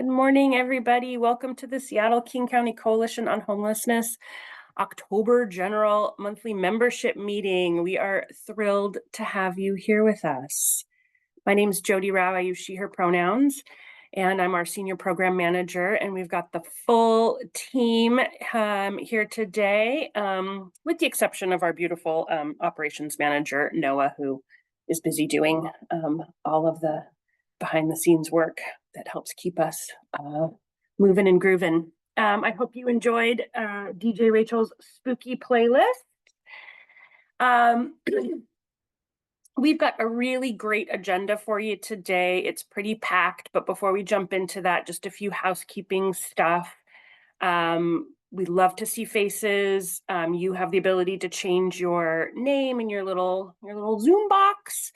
Good morning, everybody. Welcome to the Seattle-King County Coalition on Homelessness October General Monthly Membership Meeting. We are thrilled to have you here with us. My name is Jody Rao. I use she, her pronouns, and I'm our Senior Program Manager, and we've got the full team here today, with the exception of our beautiful Operations Manager, Noah, who is busy doing all of the behind-the-scenes work that helps keep us moving and grooving. I hope you enjoyed DJ Rachel's spooky playlist. We've got a really great agenda for you today. It's pretty packed, but before we jump into that, just a few housekeeping stuff. We'd love to see faces. You have the ability to change your name in your little Zoom box.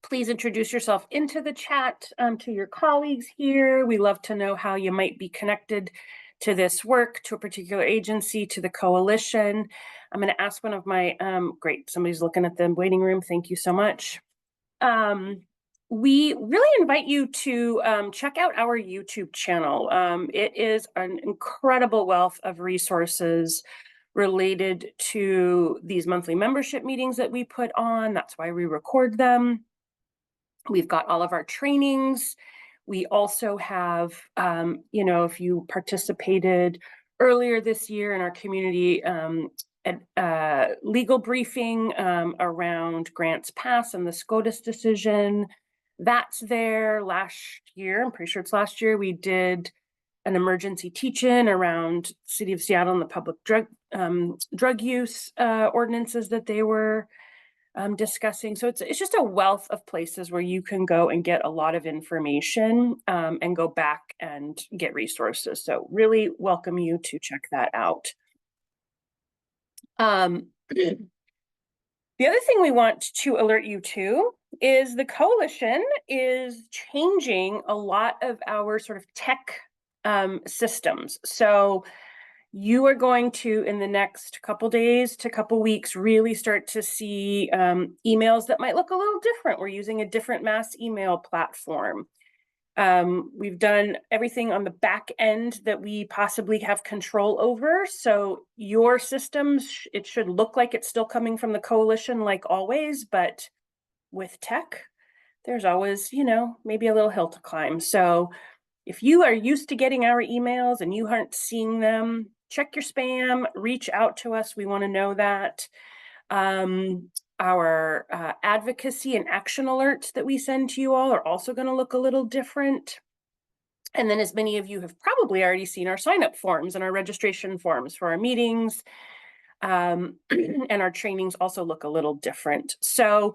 Please introduce yourself into the chat to your colleagues here. We love to know how you might be connected to this work, to a particular agency, to the coalition. I'm going to ask one of my, great, somebody's looking at the waiting room. Thank you so much. We really invite you to check out our YouTube channel. It is an incredible wealth of resources related to these monthly membership meetings that we put on. That's why we record them. We've got all of our trainings. We also have, if you participated earlier this year in our community legal briefing around Grants Pass and the SCOTUS decision, that's there. Last year, I'm pretty sure it's last year, we did an emergency teach-in around City of Seattle and the public drug use ordinances that they were discussing. So it's just a wealth of places where you can go and get a lot of information and go back and get resources. So really welcome you to check that out. The other thing we want to alert you to is the coalition is changing a lot of our sort of tech systems. So you are going to, in the next couple days to couple weeks, really start to see emails that might look a little different. We're using a different mass email platform. We've done everything on the back end that we possibly have control over. So your systems, it should look like it's still coming from the coalition like always, but with tech, there's always, maybe a little hill to climb. So if you are used to getting our emails and you aren't seeing them, check your spam, reach out to us. We want to know that. Our advocacy and action alerts that we send to you all are also going to look a little different. And then, as many of you have probably already seen, our sign-up forms and our registration forms for our meetings and our trainings also look a little different. So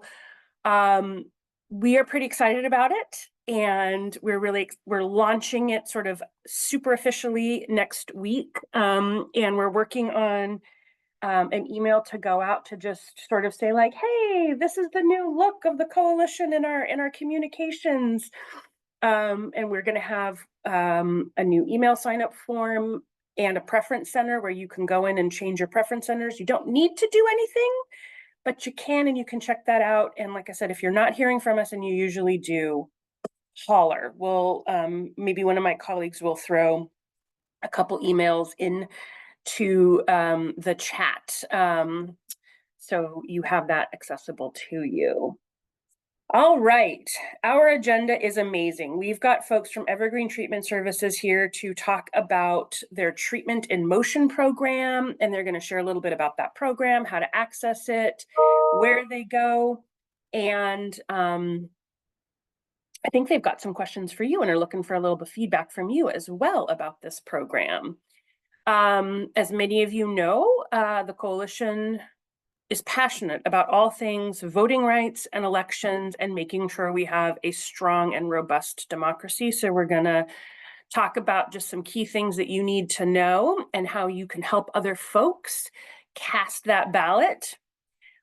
we are pretty excited about it. And we're launching it sort of super officially next week. And we're working on an email to go out to just sort of say like, hey, this is the new look of the coalition in our communications. And we're going to have a new email sign up form and a preference center where you can go in and change your preference centers. You don't need to do anything, but you can, and you can check that out. And like I said, if you're not hearing from us, and you usually do, holler. We'll maybe one of my colleagues will throw a couple emails in to the chat, so you have that accessible to you. All right, our agenda is amazing. We've got folks from Evergreen Treatment Services here to talk about their Treatment in Motion program, and they're going to share a little bit about that program, how to access it, where they go, and I think they've got some questions for you and are looking for a little bit of feedback from you as well about this program. As many of you know, the coalition is passionate about all things voting rights and elections and making sure we have a strong and robust democracy. So we're going to talk about just some key things that you need to know and how you can help other folks cast that ballot.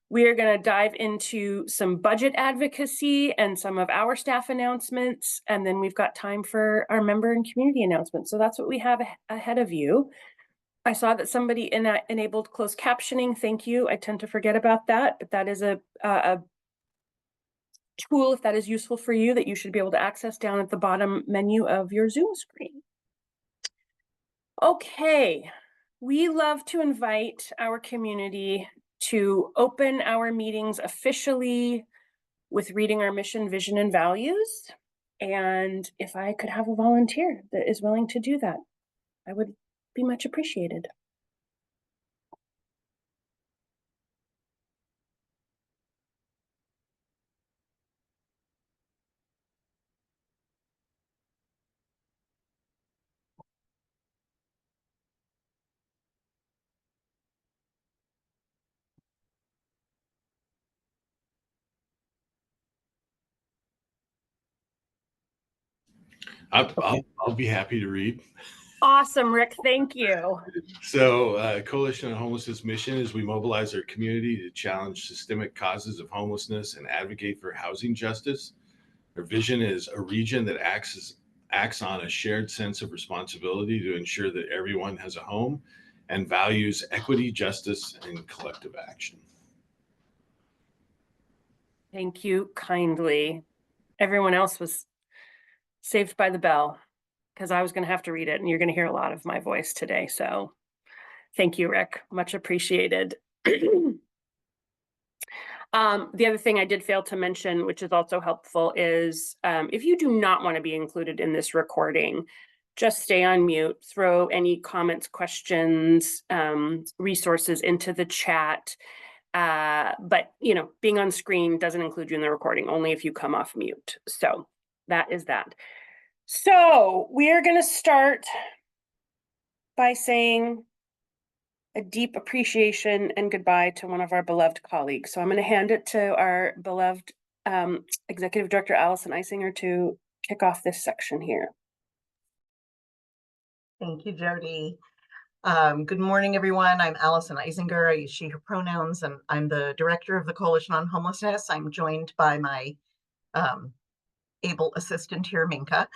We are going to dive into some budget advocacy and some of our staff announcements, and then we've got time for our member and community announcements. So that's what we have ahead of you. I saw that somebody enabled closed captioning. Thank you. I tend to forget about that, but that is a tool, if that is useful for you, that you should be able to access down at the bottom menu of your Zoom screen. Okay, we love to invite our community to open our meetings officially with reading our mission, vision, and values. And if I could have a volunteer that is willing to do that, I would be much appreciated. I'll be happy to read. Awesome, Rick. Thank you. So, Coalition on Homelessness mission is we mobilize our community to challenge systemic causes of homelessness and advocate for housing justice. Our vision is a region that acts on a shared sense of responsibility to ensure that everyone has a home and values equity, justice, and collective action. Thank you kindly. Everyone else was saved by the bell because I was going to have to read it, and you're going to hear a lot of my voice today. So thank you, Rick. Much appreciated. The other thing I did fail to mention, which is also helpful, is if you do not want to be included in this recording, just stay on mute, throw any comments, questions, resources into the chat. But, you know, being on screen doesn't include you in the recording, only if you come off mute. So that is that. So we are going to start by saying a deep appreciation and goodbye to one of our beloved colleagues. So I'm going to hand it to our beloved Executive Director, Allison Eisinger, to kick off this section here. Thank you, Jody. Good morning, everyone. I'm Allison Eisinger. I use she, her pronouns, and I'm the director of the Coalition on Homelessness. I'm joined by my able assistant here, Minka.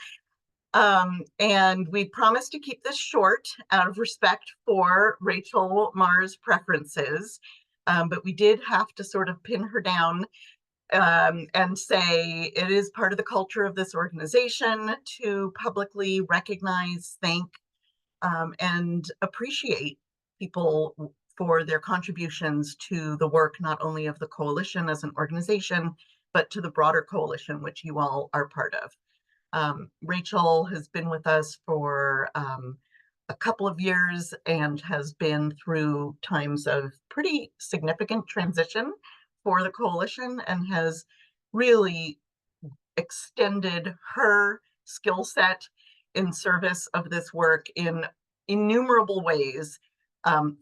And we promised to keep this short out of respect for Rachel Marr's preferences, but we did have to sort of pin her down and say it is part of the culture of this organization to publicly recognize, thank, and appreciate people for their contributions to the work, not only of the coalition as an organization, but to the broader coalition, which you all are part of. Rachel has been with us for a couple of years and has been through times of pretty significant transition for the coalition and has really extended her skill set in service of this work in innumerable ways,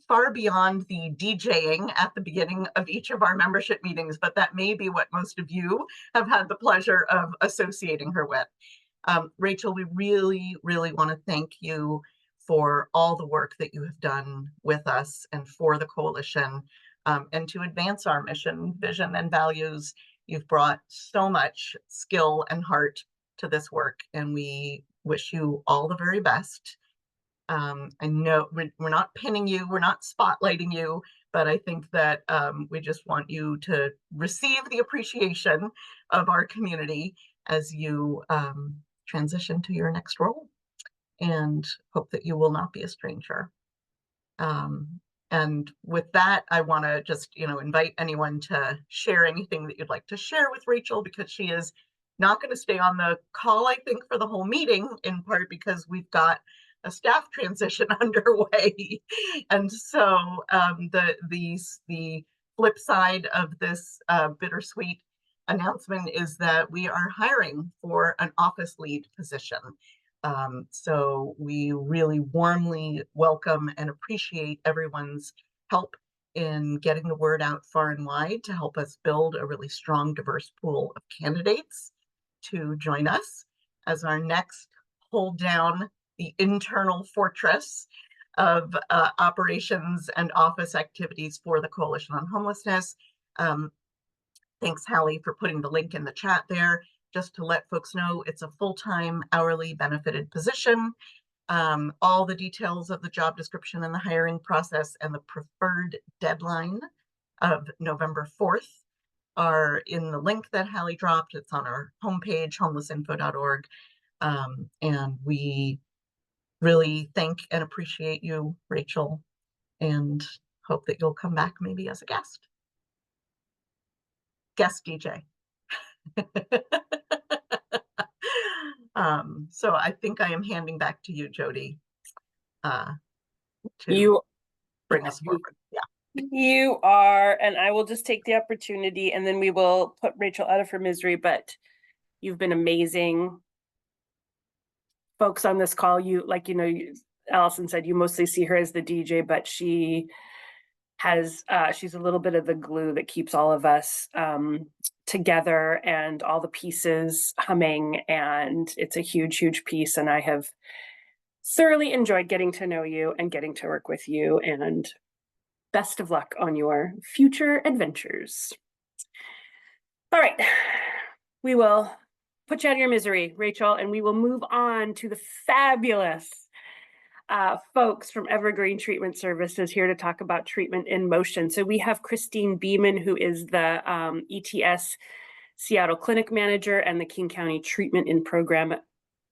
far beyond the DJing at the beginning of each of our membership meetings, but that may be what most of you have had the pleasure of associating her with. Rachel, we really, really want to thank you for all the work that you have done with us and for the coalition, and to advance our mission, vision, and values. You've brought so much skill and heart to this work, and we wish you all the very best. I know we're not pinning you, we're not spotlighting you, but I think that we just want you to receive the appreciation of our community as you transition to your next role, and hope that you will not be a stranger. And with that, I want to just, invite anyone to share anything that you'd like to share with Rachel, because she is not going to stay on the call, I think, for the whole meeting, in part because we've got a staff transition underway. And so the flip side of this bittersweet announcement is that we are hiring for an office lead position. So we really warmly welcome and appreciate everyone's help in getting the word out far and wide to help us build a really strong, diverse pool of candidates to join us as our next hold down the internal fortress of operations and office activities for the Coalition on Homelessness. Thanks, Hallie, for putting the link in the chat there. Just to let folks know, it's a full-time hourly benefited position. All the details of the job description and the hiring process and the preferred deadline of November 4th are in the link that Hallie dropped. It's on our homepage, homelessinfo.org. And we really thank and appreciate you, Rachel, and hope that you'll come back maybe as a guest DJ. So I think I am handing back to you, Jody, to You bring us forward. Yeah. You are, and I will just take the opportunity and then we will put Rachel out of her misery, but you've been amazing. Folks on this call, Allison said you mostly see her as the DJ, but she has, she's a little bit of the glue that keeps all of us together and all the pieces humming, and it's a huge, huge piece, and I have thoroughly enjoyed getting to know you and getting to work with you, and best of luck on your future adventures. All right, we will put you out of your misery, Rachel, and we will move on to the fabulous folks from Evergreen Treatment Services here to talk about treatment in motion. So we have Christine Beeman, who is the ETS Seattle Clinic Manager and the King County Treatment in Program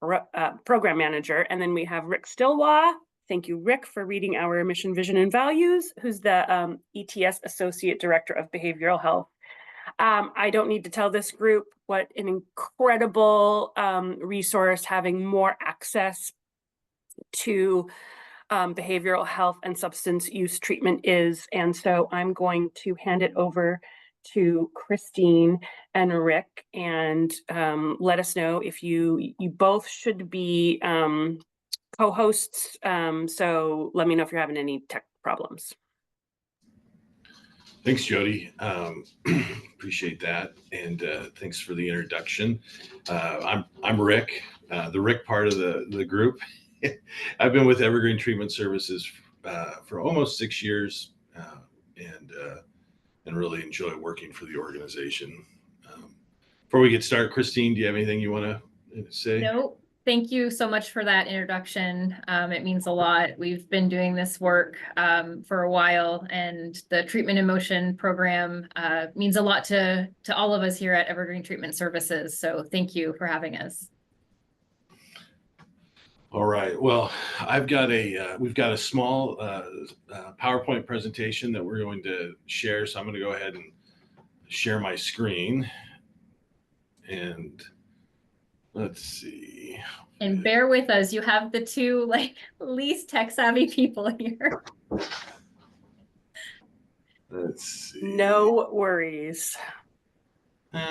Manager. And then we have Rick Stillwaugh. Thank you, Rick, for reading our mission, vision, and values, who's the ETS Associate Director of Behavioral Health. I don't need to tell this group what an incredible resource having more access to behavioral health and substance use treatment is. And so I'm going to hand it over to Christine and Rick and let us know if you both should be co-hosts. So let me know if you're having any tech problems. Thanks, Jody. Appreciate that, and thanks for the introduction. I'm Rick, the Rick part of the group. I've been with Evergreen Treatment Services for almost 6 years, and really enjoy working for the organization. Before we get started, Christine, do you have anything you want to say? No. Thank you so much for that introduction. It means a lot. We've been doing this work for a while, and the Treatment in Motion program means a lot to all of us here at Evergreen Treatment Services. So thank you for having us. All right. Well, we've got a small PowerPoint presentation that we're going to share. So I'm going to go ahead and share my screen, and let's see. And bear with us. You have the two least tech savvy people here. Let's see. No worries. All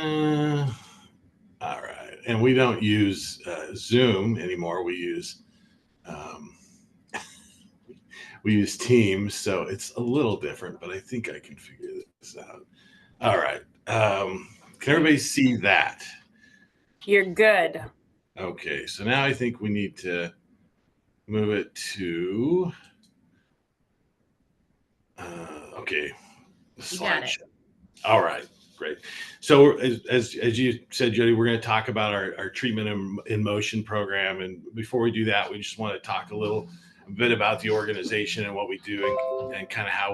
right. And we don't use Zoom anymore. We use Teams, so it's a little different, but I think I can figure this out. All right. Can everybody see that? You're good. Okay, so now I think we need to move it to, okay, the slideshow. All right, great. So as you said, Jody, we're going to talk about our treatment in motion program. And before we do that, we just want to talk a little bit about the organization and what we do and kind of how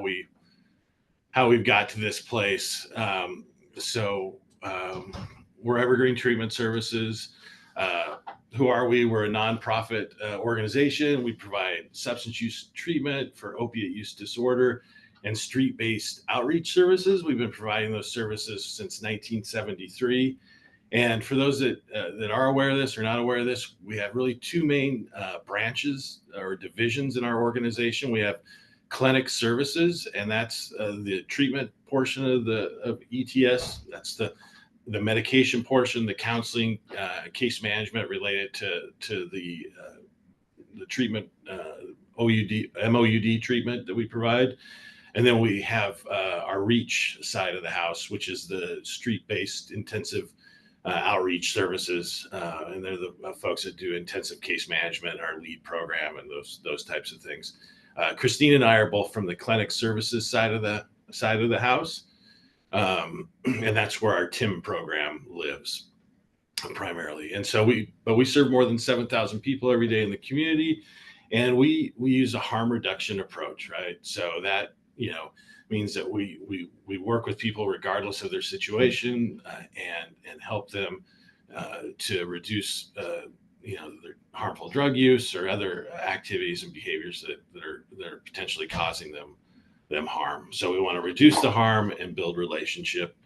we've got to this place. We're Evergreen Treatment Services. Who are we? We're a nonprofit organization. We provide substance use treatment for opiate use disorder and street-based outreach services. We've been providing those services since 1973. And for those that are aware of this or not aware of this, we have really two main branches or divisions in our organization. We have clinic services, and that's the treatment portion of ETS. That's the medication portion, the counseling, case management related to the treatment, MOUD treatment that we provide. And then we have our reach side of the house, which is the street-based intensive outreach services. And they're the folks that do intensive case management, our lead program, and those types of things. Christine and I are both from the clinic services side of the house. And that's where our TIM program lives primarily. And so we serve more than 7,000 people every day in the community, and we use a harm reduction approach, right? So that, means that we work with people regardless of their situation, and help them to reduce their harmful drug use or other activities and behaviors that are potentially causing them harm. So we want to reduce the harm and build relationship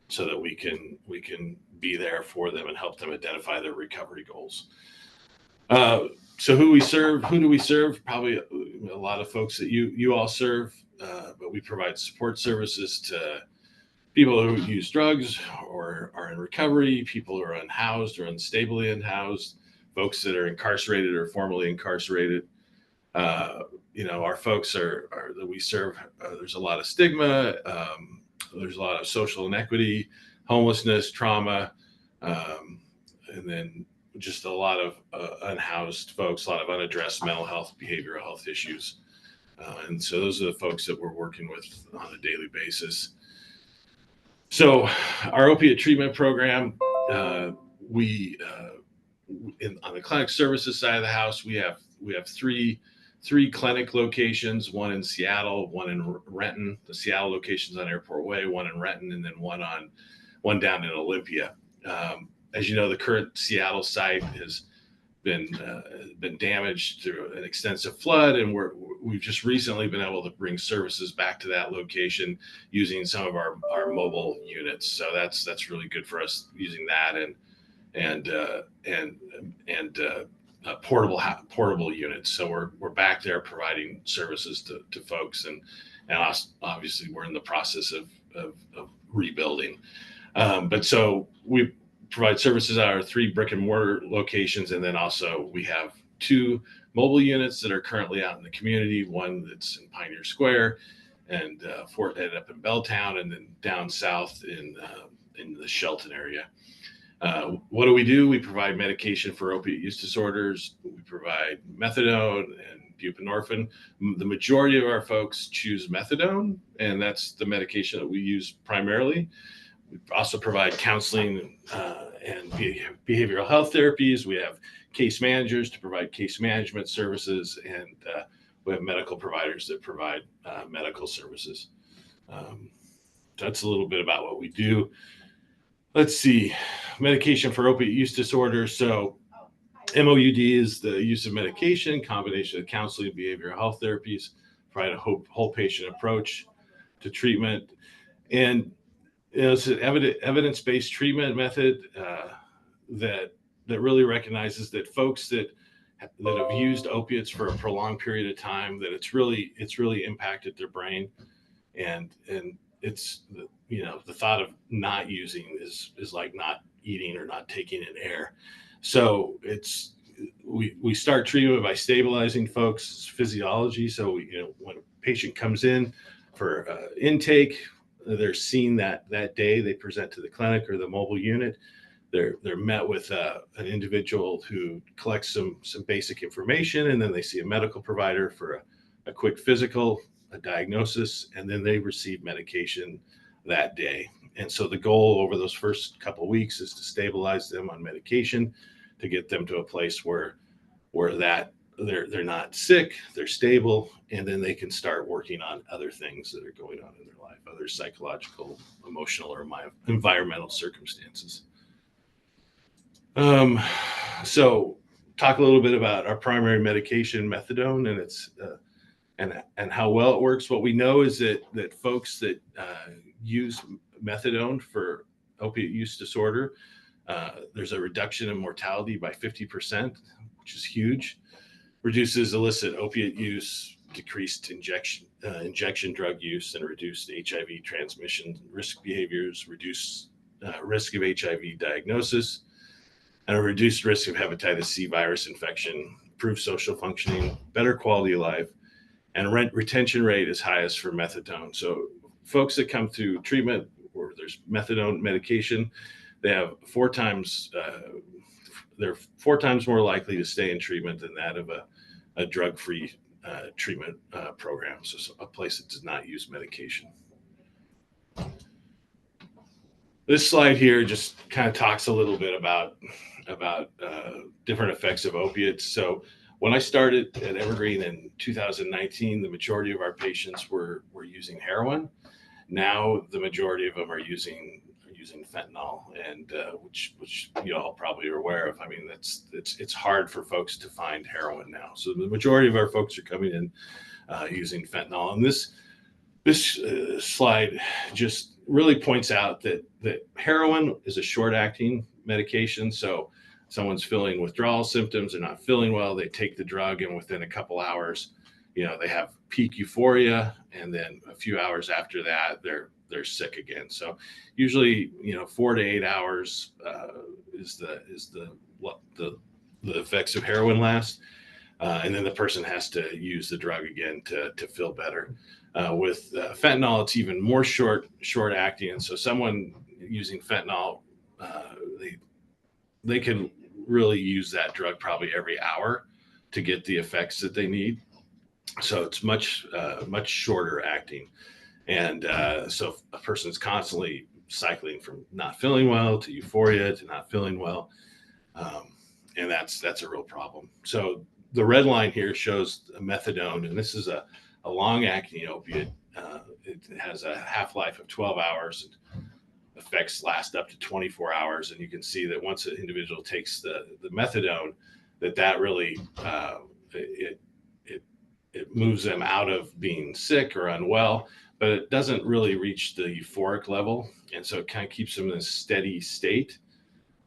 so that we can be there for them and help them identify their recovery goals. So who do we serve? Probably a lot of folks that you all serve, but we provide support services to people who use drugs or are in recovery, people who are unhoused or unstably unhoused, folks that are incarcerated or formerly incarcerated. Our folks are that we serve. There's a lot of stigma. There's a lot of social inequity, homelessness, trauma, and then just a lot of unhoused folks, a lot of unaddressed mental health, behavioral health issues. And so those are the folks that we're working with on a daily basis. So our opiate treatment program, on the clinic services side of the house, we have three clinic locations, one in Seattle, one in Renton. The Seattle location's on Airport Way, one in Renton, and then one down in Olympia. As you know, the current Seattle site has been damaged through an extensive flood, and we've just recently been able to bring services back to that location using some of our mobile units. So that's really good for us, using that and portable units. So we're back there providing services to folks, and obviously we're in the process of rebuilding. But so we provide services at our 3 brick and mortar locations, and then also we have 2 mobile units that are currently out in the community. One that's in Pioneer Square, and Fort Ed up in Belltown, and then down south in the Shelton area. What do? We provide medication for opiate use disorders. We provide methadone and buprenorphine. The majority of our folks choose methadone, and that's the medication that we use primarily. We also provide counseling and behavioral health therapies. We have case managers to provide case management services, and we have medical providers that provide medical services. That's a little bit about what we do. Let's see, medication for opiate use disorder. So MOUD is the use of medication, combination of counseling and behavioral health therapies, provide a whole patient approach to treatment. And it's an evidence-based treatment method that really recognizes that folks that have used opiates for a prolonged period of time, that it's really impacted their brain, and it's the thought of not using is like not eating or not taking in air. So we start treatment by stabilizing folks' physiology. So when a patient comes in for intake, they're seen that day. They present to the clinic or the mobile unit. They're met with an individual who collects some basic information, and then they see a medical provider for a quick physical, a diagnosis, and then they receive medication that day. And so the goal over those first couple of weeks is to stabilize them on medication, to get them to a place where they're not sick, they're stable, and then they can start working on other things that are going on in their life, other psychological, emotional, or environmental circumstances. So talk a little bit about our primary medication, methadone, and its and how well it works. What we know is that folks that use methadone for opiate use disorder, there's a reduction in mortality by 50%, which is huge. Reduces illicit opiate use, decreased injection drug use, and reduced HIV transmission risk behaviors, reduced risk of HIV diagnosis, and a reduced risk of hepatitis C virus infection, improved social functioning, better quality of life, and retention rate is highest for methadone. So folks that come through treatment where there's methadone medication, they have 4 times they're 4 times more likely to stay in treatment than that of a drug-free treatment program. So a place that does not use medication. This slide here just kind of talks a little bit about different effects of opiates. So when I started at Evergreen in 2019, the majority of our patients were using heroin. Now the majority of them are using fentanyl, and which you all probably are aware of. I mean, it's hard for folks to find heroin now. So the majority of our folks are coming in using fentanyl, and this slide just really points out that heroin is a short-acting medication. So someone's feeling withdrawal symptoms, they're not feeling well, they take the drug, and within a couple hours, they have peak euphoria, and then a few hours after that, they're sick again. So usually, 4 to 8 hours is the effects of heroin last, and then the person has to use the drug again to feel better. With fentanyl, it's even more short acting, and so someone using fentanyl, they can really use that drug probably every hour to get the effects that they need. So it's much shorter acting, and so a person's constantly cycling from not feeling well to euphoria to not feeling well, and that's a real problem. So the red line here shows methadone, and this is a long-acting opiate. It has a half-life of 12 hours, and effects last up to 24 hours. And you can see that once an individual takes the methadone, that really it moves them out of being sick or unwell, but it doesn't really reach the euphoric level, and so it kind of keeps them in a steady state.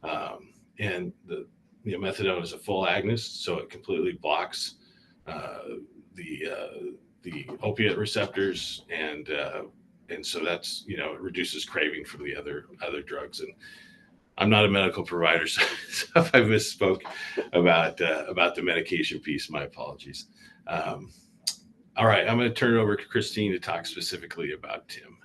And the methadone is a full agonist, so it completely blocks the opiate receptors, and so that's it reduces craving from the other drugs. And I'm not a medical provider, so if I misspoke about the medication piece, my apologies. All right, I'm going to turn it over to Christine to talk specifically about TIM.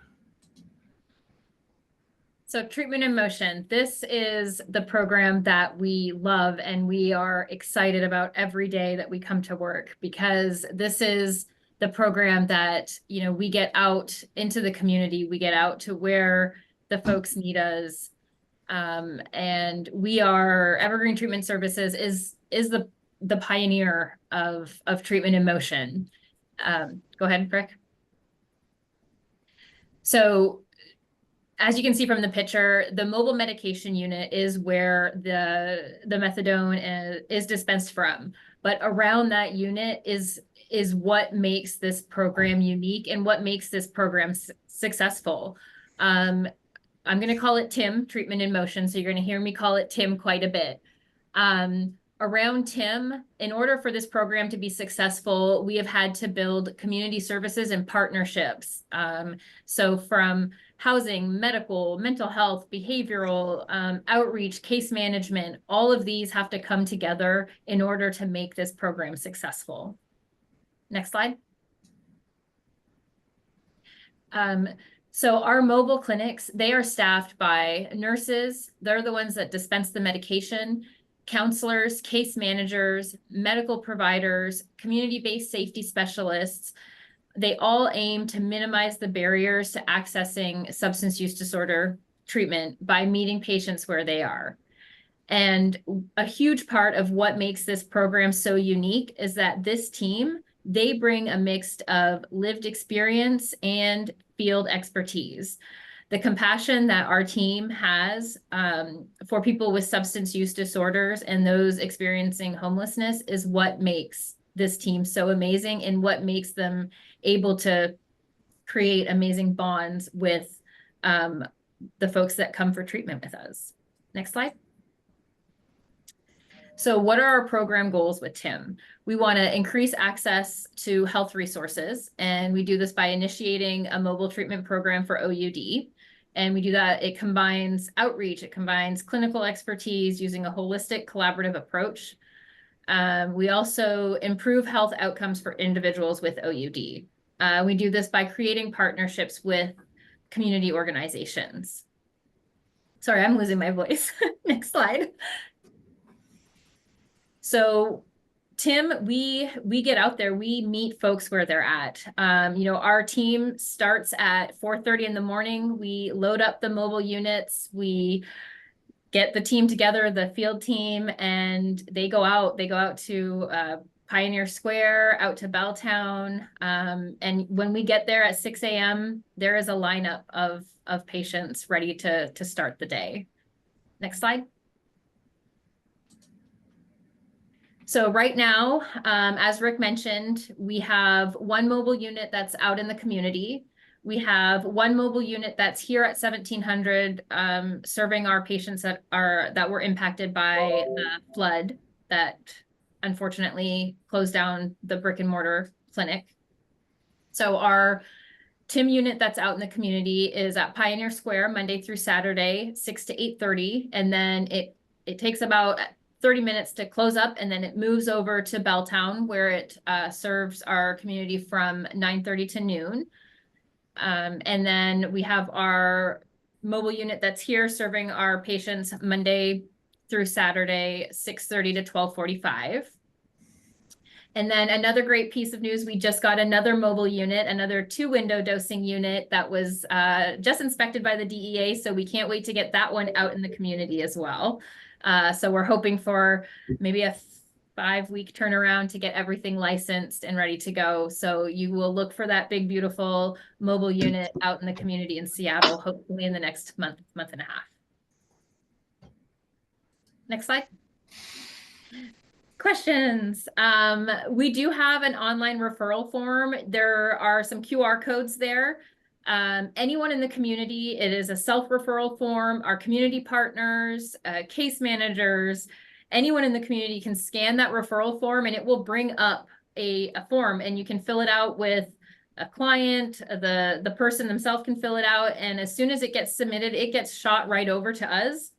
So Treatment in Motion, this is the program that we love and we are excited about every day that we come to work, because this is the program that, we get out into the community, we get out to where the folks need us. And we are, Evergreen Treatment Services is the pioneer of Treatment in Motion. Go ahead, Rick. So as you can see from the picture, the mobile medication unit is where the methadone is dispensed from. But around that unit is what makes this program unique and what makes this program successful. I'm going to call it TIM, Treatment in Motion. So you're going to hear me call it TIM quite a bit. Around TIM, in order for this program to be successful, we have had to build community services and partnerships. So from housing, medical, mental health, behavioral, outreach, case management, all of these have to come together in order to make this program successful. Next slide. So our mobile clinics, they are staffed by nurses. They're the ones that dispense the medication, counselors, case managers, medical providers, community-based safety specialists. They all aim to minimize the barriers to accessing substance use disorder treatment by meeting patients where they are. And a huge part of what makes this program so unique is that this team, they bring a mix of lived experience and field expertise. The compassion that our team has for people with substance use disorders and those experiencing homelessness is what makes this team so amazing and what makes them able to create amazing bonds with the folks that come for treatment with us. Next slide. So what are our program goals with TIM? We want to increase access to health resources, and we do this by initiating a mobile treatment program for OUD. And we do that, it combines outreach, it combines clinical expertise using a holistic collaborative approach. We also improve health outcomes for individuals with OUD. We do this by creating partnerships with community organizations. Sorry, I'm losing my voice. Next slide. So TIM, we get out there, we meet folks where they're at. Our team starts at 4:30 in the morning. We load up the mobile units. We get the team together, the field team, and they go out to Pioneer Square, out to Belltown. And when we get there at 6 a.m., there is a lineup of patients ready to start the day. Next slide. So right now, as Rick mentioned, we have one mobile unit that's out in the community. We have one mobile unit that's here at 1700, serving our patients that were impacted by the flood that unfortunately closed down the brick and mortar clinic. So our TIM unit that's out in the community is at Pioneer Square Monday through Saturday, 6 to 8:30, and then it takes about 30 minutes to close up, and then it moves over to Belltown, where it serves our community from 9:30 to noon. And then we have our mobile unit that's here serving our patients Monday through Saturday, 6:30 to 12:45. And then another great piece of news, we just got another mobile unit, another 2-window dosing unit that was just inspected by the DEA. So we can't wait to get that one out in the community as well. So we're hoping for maybe a 5-week turnaround to get everything licensed and ready to go. So you will look for that big, beautiful mobile unit out in the community in Seattle, hopefully in the next month and a half. Next slide. Questions. We do have an online referral form. There are some QR codes there. Anyone in the community, it is a self-referral form. Our community partners, case managers, anyone in the community can scan that referral form, and it will bring up a form, and you can fill it out with a client. The person themselves can fill it out, and as soon as it gets submitted, it gets shot right over to us.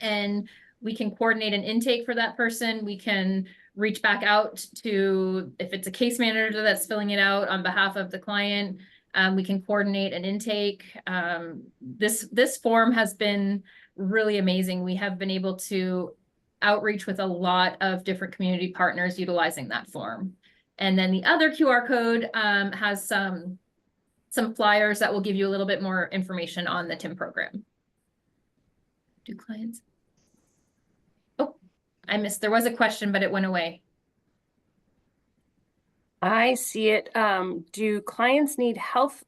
And we can coordinate an intake for that person. We can reach back out to, if it's a case manager that's filling it out on behalf of the client, we can coordinate an intake. This form has been really amazing. We have been able to outreach with a lot of different community partners utilizing that form. And then the other QR code has some flyers that will give you a little bit more information on the TIM program. Do clients? Oh, I missed, there was a question, but it went away. I see it. Do clients need health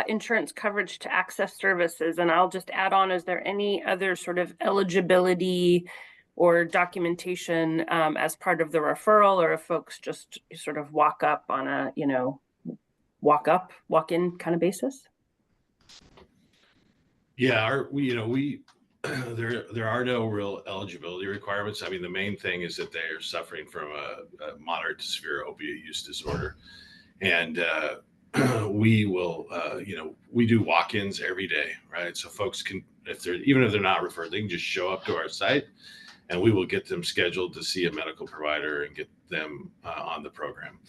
insurance coverage to access services? And I'll just add on, is there any other sort of eligibility or documentation as part of the referral, or if folks just sort of walk up on a, walk in kind of basis? Yeah, there are no real eligibility requirements. I mean, the main thing is that they are suffering from a moderate to severe opiate use disorder, and we will, we do walk-ins every day, right? So folks can, even if they're not referred, they can just show up to our site, and we will get them scheduled to see a medical provider and get them on the program.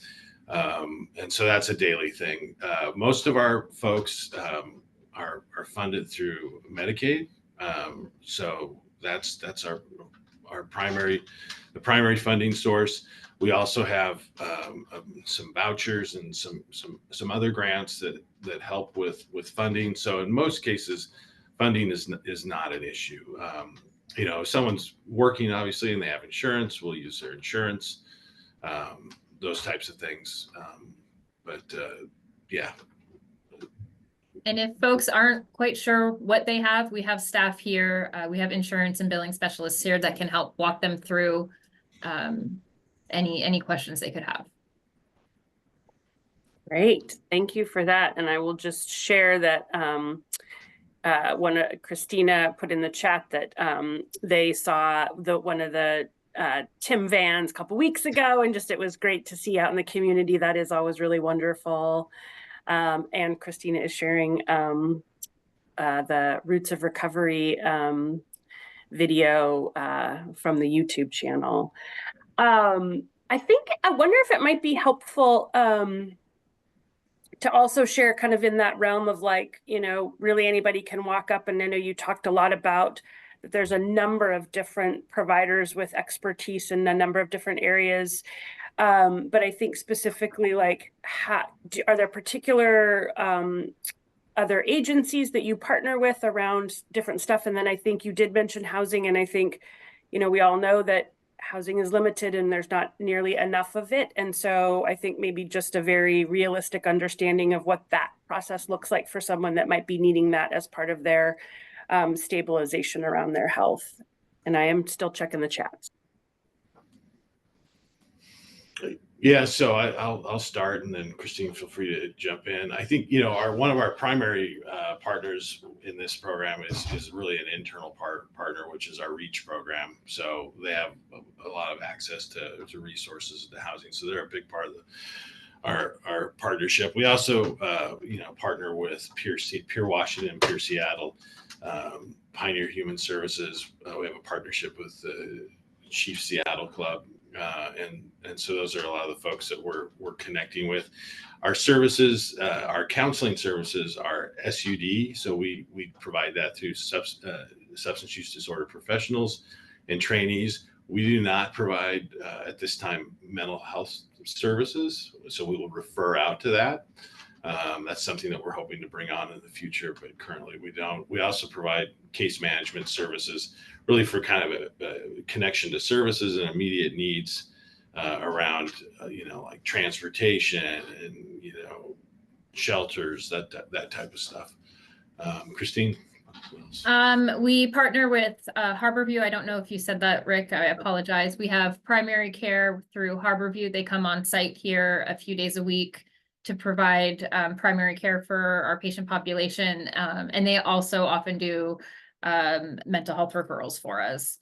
And so that's a daily thing. Most of our folks are funded through Medicaid. So that's our primary funding source. We also have some vouchers and some other grants that help with funding. So in most cases, funding is not an issue. If someone's working obviously and they have insurance, we'll use their insurance, those types of things. Yeah. And if folks aren't quite sure what they have, we have staff here. We have insurance and billing specialists here that can help walk them through any questions they could have. Great, thank you for that. And I will just share that Christina put in the chat that they saw one of the TIM vans a couple weeks ago, and just it was great to see out in the community. That is always really wonderful. And Christina is sharing the Roots of Recovery video from the YouTube channel. I wonder if it might be helpful to also share kind of in that realm of really anybody can walk up. And I know you talked a lot about that there's a number of different providers with expertise in a number of different areas. But I think specifically, are there particular other agencies that you partner with around different stuff? And then I think you did mention housing, and I think, we all know that housing is limited and there's not nearly enough of it. And so I think maybe just a very realistic understanding of what that process looks like for someone that might be needing that as part of their stabilization around their health. And I am still checking the chats. Yeah, so I'll start, and then Christine, feel free to jump in. I think one of our primary partners in this program is really an internal partner, which is our REACH program. So they have a lot of access to resources to housing. So they're a big part of our partnership. We also partner with Peer Washington, Peer Seattle, Pioneer Human Services. We have a partnership with the Chief Seattle Club. And so those are a lot of the folks that we're connecting with. Our services, our counseling services are SUD. So we provide that through substance use disorder professionals and trainees. We do not provide at this time mental health services. So we will refer out to that. That's something that we're hoping to bring on in the future, but currently we don't. We also provide case management services, really for kind of a connection to services and immediate needs around, like transportation and, shelters, that type of stuff. Christine? We partner with Harborview. I don't know if you said that, Rick. I apologize. We have primary care through Harborview. They come on site here a few days a week to provide primary care for our patient population. And they also often do mental health referrals for us.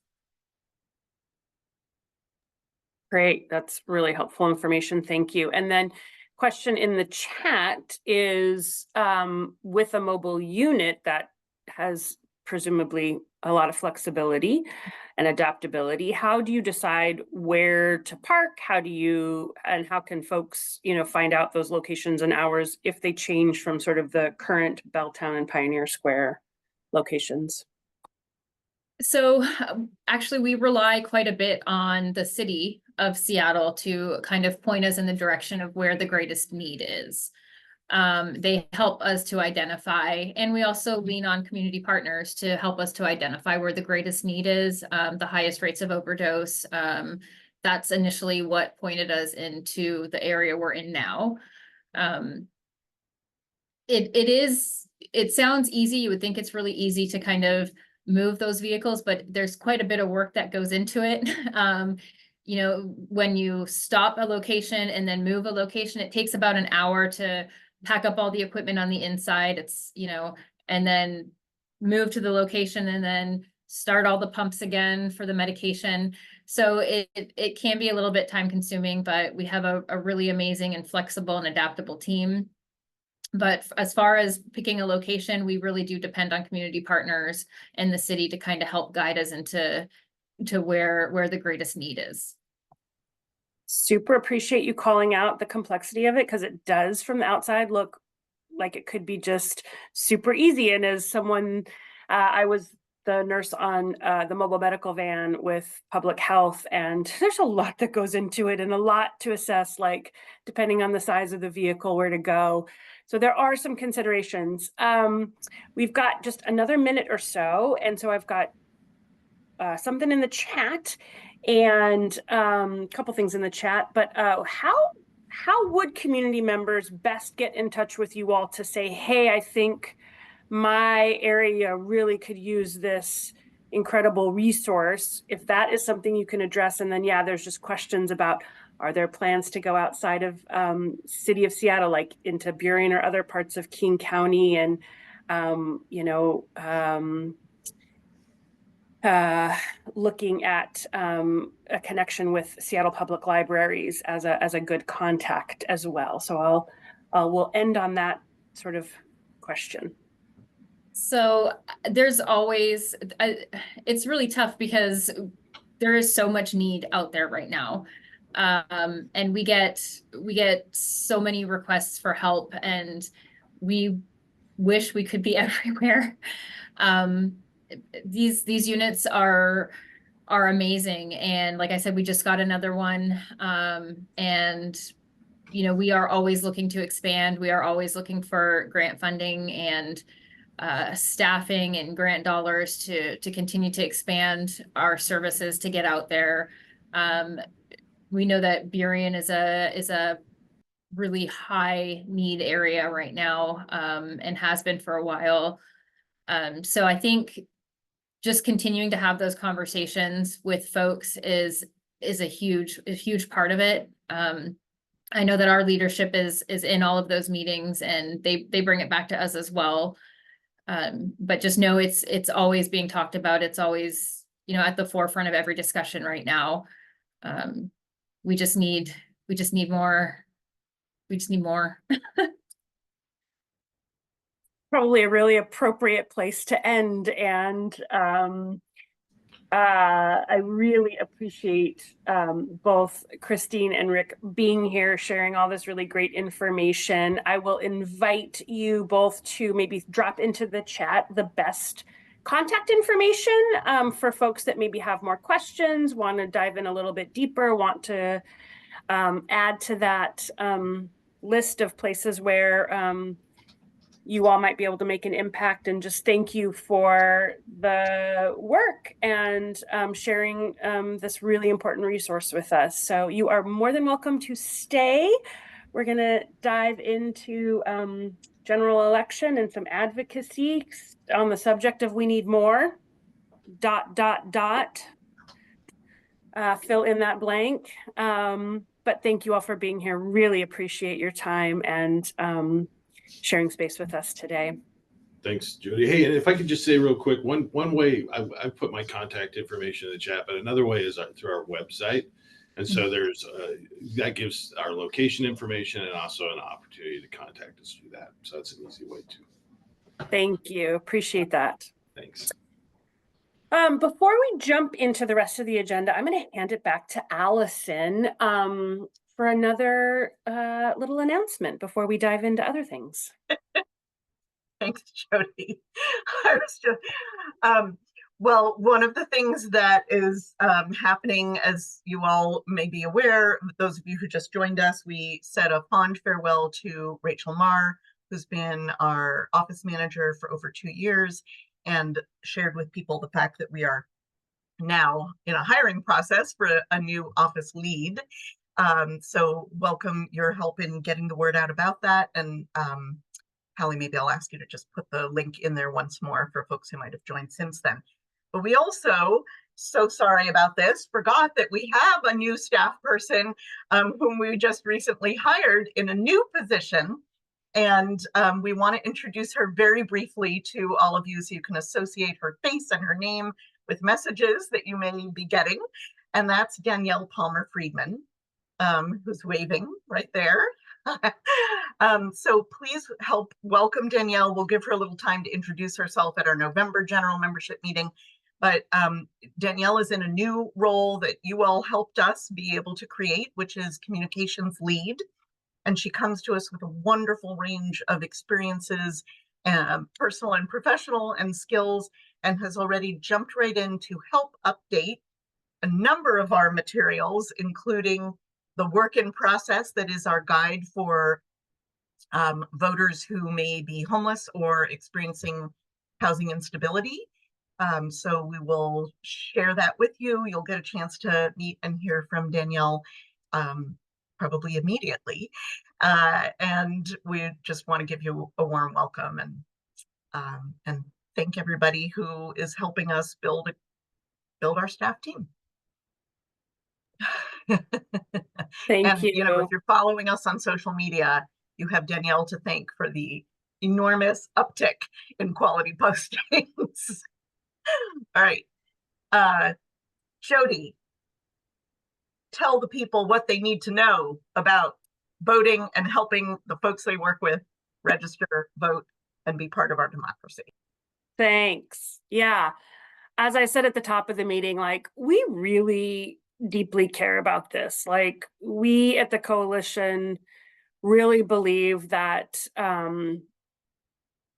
Great. That's really helpful information. Thank you. And then question in the chat is with a mobile unit that has presumably a lot of flexibility and adaptability, how do you decide where to park? How can folks, find out those locations and hours if they change from sort of the current Belltown and Pioneer Square locations? So actually, we rely quite a bit on the city of Seattle to kind of point us in the direction of where the greatest need is. They help us to identify, and we also lean on community partners to help us to identify where the greatest need is, the highest rates of overdose. That's initially what pointed us into the area we're in now. It sounds easy. You would think it's really easy to kind of move those vehicles, but there's quite a bit of work that goes into it. When you stop a location and then move a location, it takes about an hour to pack up all the equipment on the inside. It's, and then move to the location and then start all the pumps again for the medication. So it can be a little bit time consuming, but we have a really amazing and flexible and adaptable team. But as far as picking a location, we really do depend on community partners and the city to kind of help guide us into where the greatest need is. Super appreciate you calling out the complexity of it, because it does from the outside look like it could be just super easy. And as someone, I was the nurse on the mobile medical van with public health, and there's a lot that goes into it and a lot to assess, like depending on the size of the vehicle, where to go. So there are some considerations. We've got just another minute or so, and so I've got something in the chat and a couple things in the chat, but how would community members best get in touch with you all to say, hey, I think my area really could use this incredible resource, if that is something you can address? And then, there's just questions about, are there plans to go outside of city of Seattle, like into Burien or other parts of King County, and looking at a connection with Seattle Public Libraries as a good contact as well. So we'll end on that sort of question. So there's always, it's really tough because there is so much need out there right now. And we get so many requests for help, and we wish we could be everywhere. These units are amazing. And like I said, we just got another one. And we are always looking to expand. We are always looking for grant funding and staffing and grant dollars to continue to expand our services, to get out there. We know that Burien is a really high need area right now, and has been for a while. So I think just continuing to have those conversations with folks is a huge part of it. I know that our leadership is in all of those meetings, and they bring it back to us as well. But just know it's always being talked about. It's always, at the forefront of every discussion right now. We just need more. We just need more. Probably a really appropriate place to end. And I really appreciate both Christine and Rick being here, sharing all this really great information. I will invite you both to maybe drop into the chat the best contact information for folks that maybe have more questions, want to dive in a little bit deeper, want to add to that list of places where you all might be able to make an impact. And just thank you for the work and sharing this really important resource with us. So you are more than welcome to stay. We're going to dive into general election and some advocacy on the subject of we need more, ... Fill in that blank. But thank you all for being here. Really appreciate your time and sharing space with us today. Thanks, Jody. Hey, and if I could just say real quick, one way I put my contact information in the chat, but another way is through our website. And so there's that gives our location information and also an opportunity to contact us through that. So that's an easy way too. Thank you. Appreciate that. Thanks. Before we jump into the rest of the agenda, I'm going to hand it back to Allison for another little announcement before we dive into other things. Thanks, Jody. I was just, well, one of the things that is happening, as you all may be aware, those of you who just joined us, we said a fond farewell to Rachel Marr, who's been our office manager for over 2 years, and shared with people the fact that we are now in a hiring process for a new office lead. So welcome your help in getting the word out about that. And Hallie, maybe I'll ask you to just put the link in there once more for folks who might have joined since then. But we also, so sorry about this, forgot that we have a new staff person whom we just recently hired in a new position. And we want to introduce her very briefly to all of you so you can associate her face and her name with messages that you may be getting. And that's Danielle Palmer-Friedman, who's waving right there. So please help welcome Danielle. We'll give her a little time to introduce herself at our November general membership meeting. But Danielle is in a new role that you all helped us be able to create, which is communications lead. And she comes to us with a wonderful range of experiences, personal and professional, and skills, and has already jumped right in to help update a number of our materials, including the work in process that is our guide for voters who may be homeless or experiencing housing instability. So we will share that with you. You'll get a chance to meet and hear from Danielle probably immediately. And we just want to give you a warm welcome and thank everybody who is helping us build our staff team. Thank you. You know, if you're following us on social media, you have Danielle to thank for the enormous uptick in quality postings. All right, Jody, tell the people what they need to know about voting and helping the folks they work with register, vote, and be part of our democracy. Thanks. Yeah. As I said at the top of the meeting, like, we really deeply care about this. Like, we at the coalition really believe that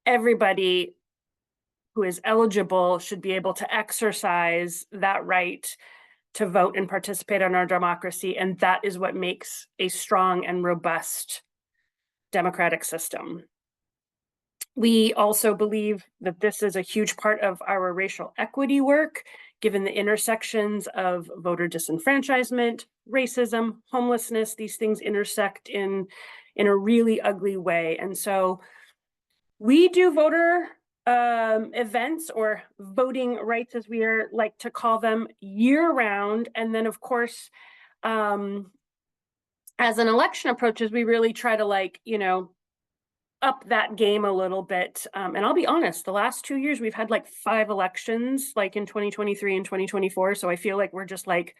everybody who is eligible should be able to exercise that right to vote and participate in our democracy. And that is what makes a strong and robust democratic system. We also believe that this is a huge part of our racial equity work. given the intersections of voter disenfranchisement, racism, homelessness. These things intersect in a really ugly way. And so we do voter events, or voting rights as we are like to call them, year round. And then of course, as an election approaches, we really try to, like, you know, up that game a little bit. And I'll be honest, the last 2 years we've had like 5 elections, like in 2023 and 2024. So I feel like we're just like,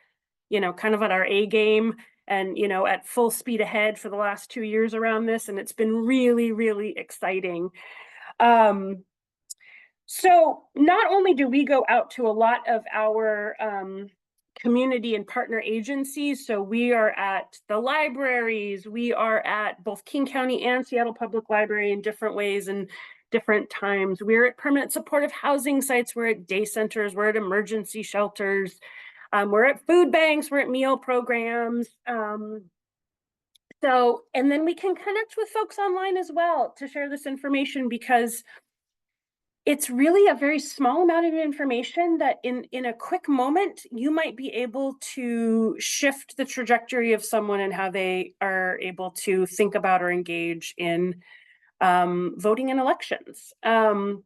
you know, kind of at our A game and, you know, at full speed ahead for the last 2 years around this. And it's been really, really exciting. So not only do we go out to a lot of our community and partner agencies, so we are at the libraries, we are at both King County and Seattle Public Library in different ways and different times. We're at permanent supportive housing sites, we're at day centers, we're at emergency shelters, we're at food banks, we're at meal programs. So, and then we can connect with folks online as well to share this information, because it's really a very small amount of information that in a quick moment, you might be able to shift the trajectory of someone and how they are able to think about or engage in voting in elections. And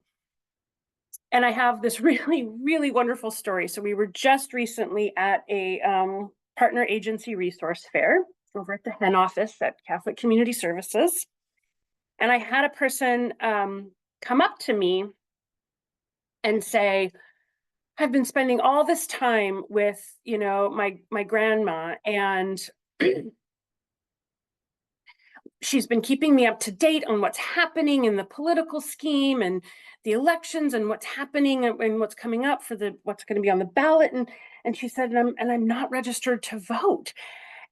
I have this really, really wonderful story. So we were just recently at a partner agency resource fair over at the Hen office at Catholic Community Services. And I had a person come up to me and say, I've been spending all this time with, you know, my grandma, and she's been keeping me up to date on what's happening in the political scheme and the elections and what's happening and what's coming up for what's going to be on the ballot. And she said, and I'm not registered to vote.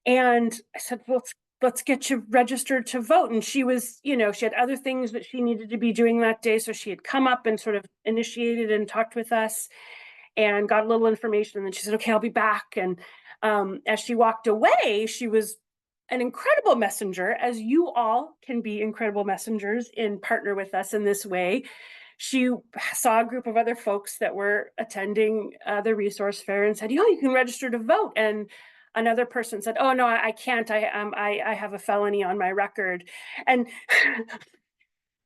And I said, well, let's get you registered to vote. And she was, you know, she had other things that she needed to be doing that day. So she had come up and sort of initiated and talked with us and got a little information. And then she said, okay, I'll be back. And as she walked away, she was an incredible messenger, as you all can be incredible messengers and partner with us in this way. She saw a group of other folks that were attending the resource fair and said, you can register to vote. And another person said, oh, no, I can't. I have a felony on my record. And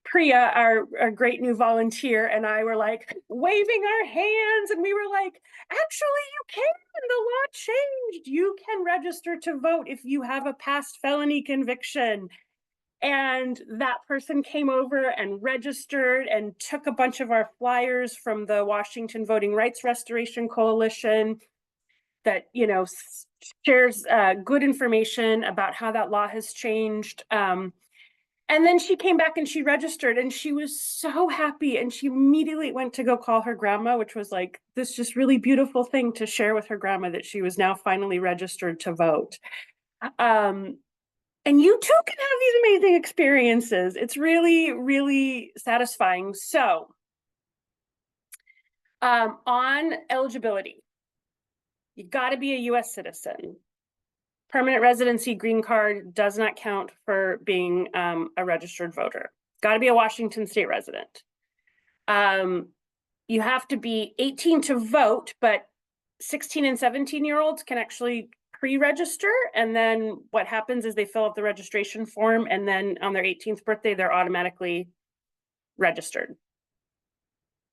Priya, our great new volunteer, and I were like waving our hands, and we were like, actually, you can. The law changed. You can register to vote if you have a past felony conviction. And that person came over and registered and took a bunch of our flyers from the Washington Voting Rights Restoration Coalition that, you know, shares good information about how that law has changed. And then she came back and she registered, and she was so happy, and she immediately went to go call her grandma, which was like this just really beautiful thing to share with her grandma, that she was now finally registered to vote. And you too can have these amazing experiences. It's really, really satisfying. So on eligibility, you got to be a US citizen. Permanent residency green card does not count for being a registered voter. Got to be a Washington state resident. You have to be 18 to vote, but 16 and 17-year-olds can actually pre-register. And then what happens is they fill out the registration form, and then on their 18th birthday, they're automatically registered.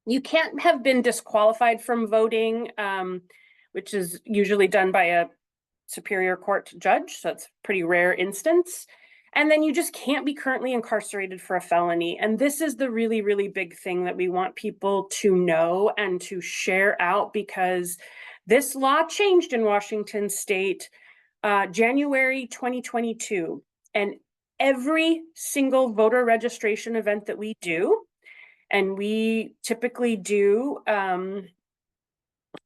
You can't have been disqualified from voting, which is usually done by a Superior Court judge, so it's a pretty rare instance. And then you just can't be currently incarcerated for a felony. And this is the really, really big thing that we want people to know and to share out, because this law changed in Washington state January 2022. And every single voter registration event that we do, and we typically do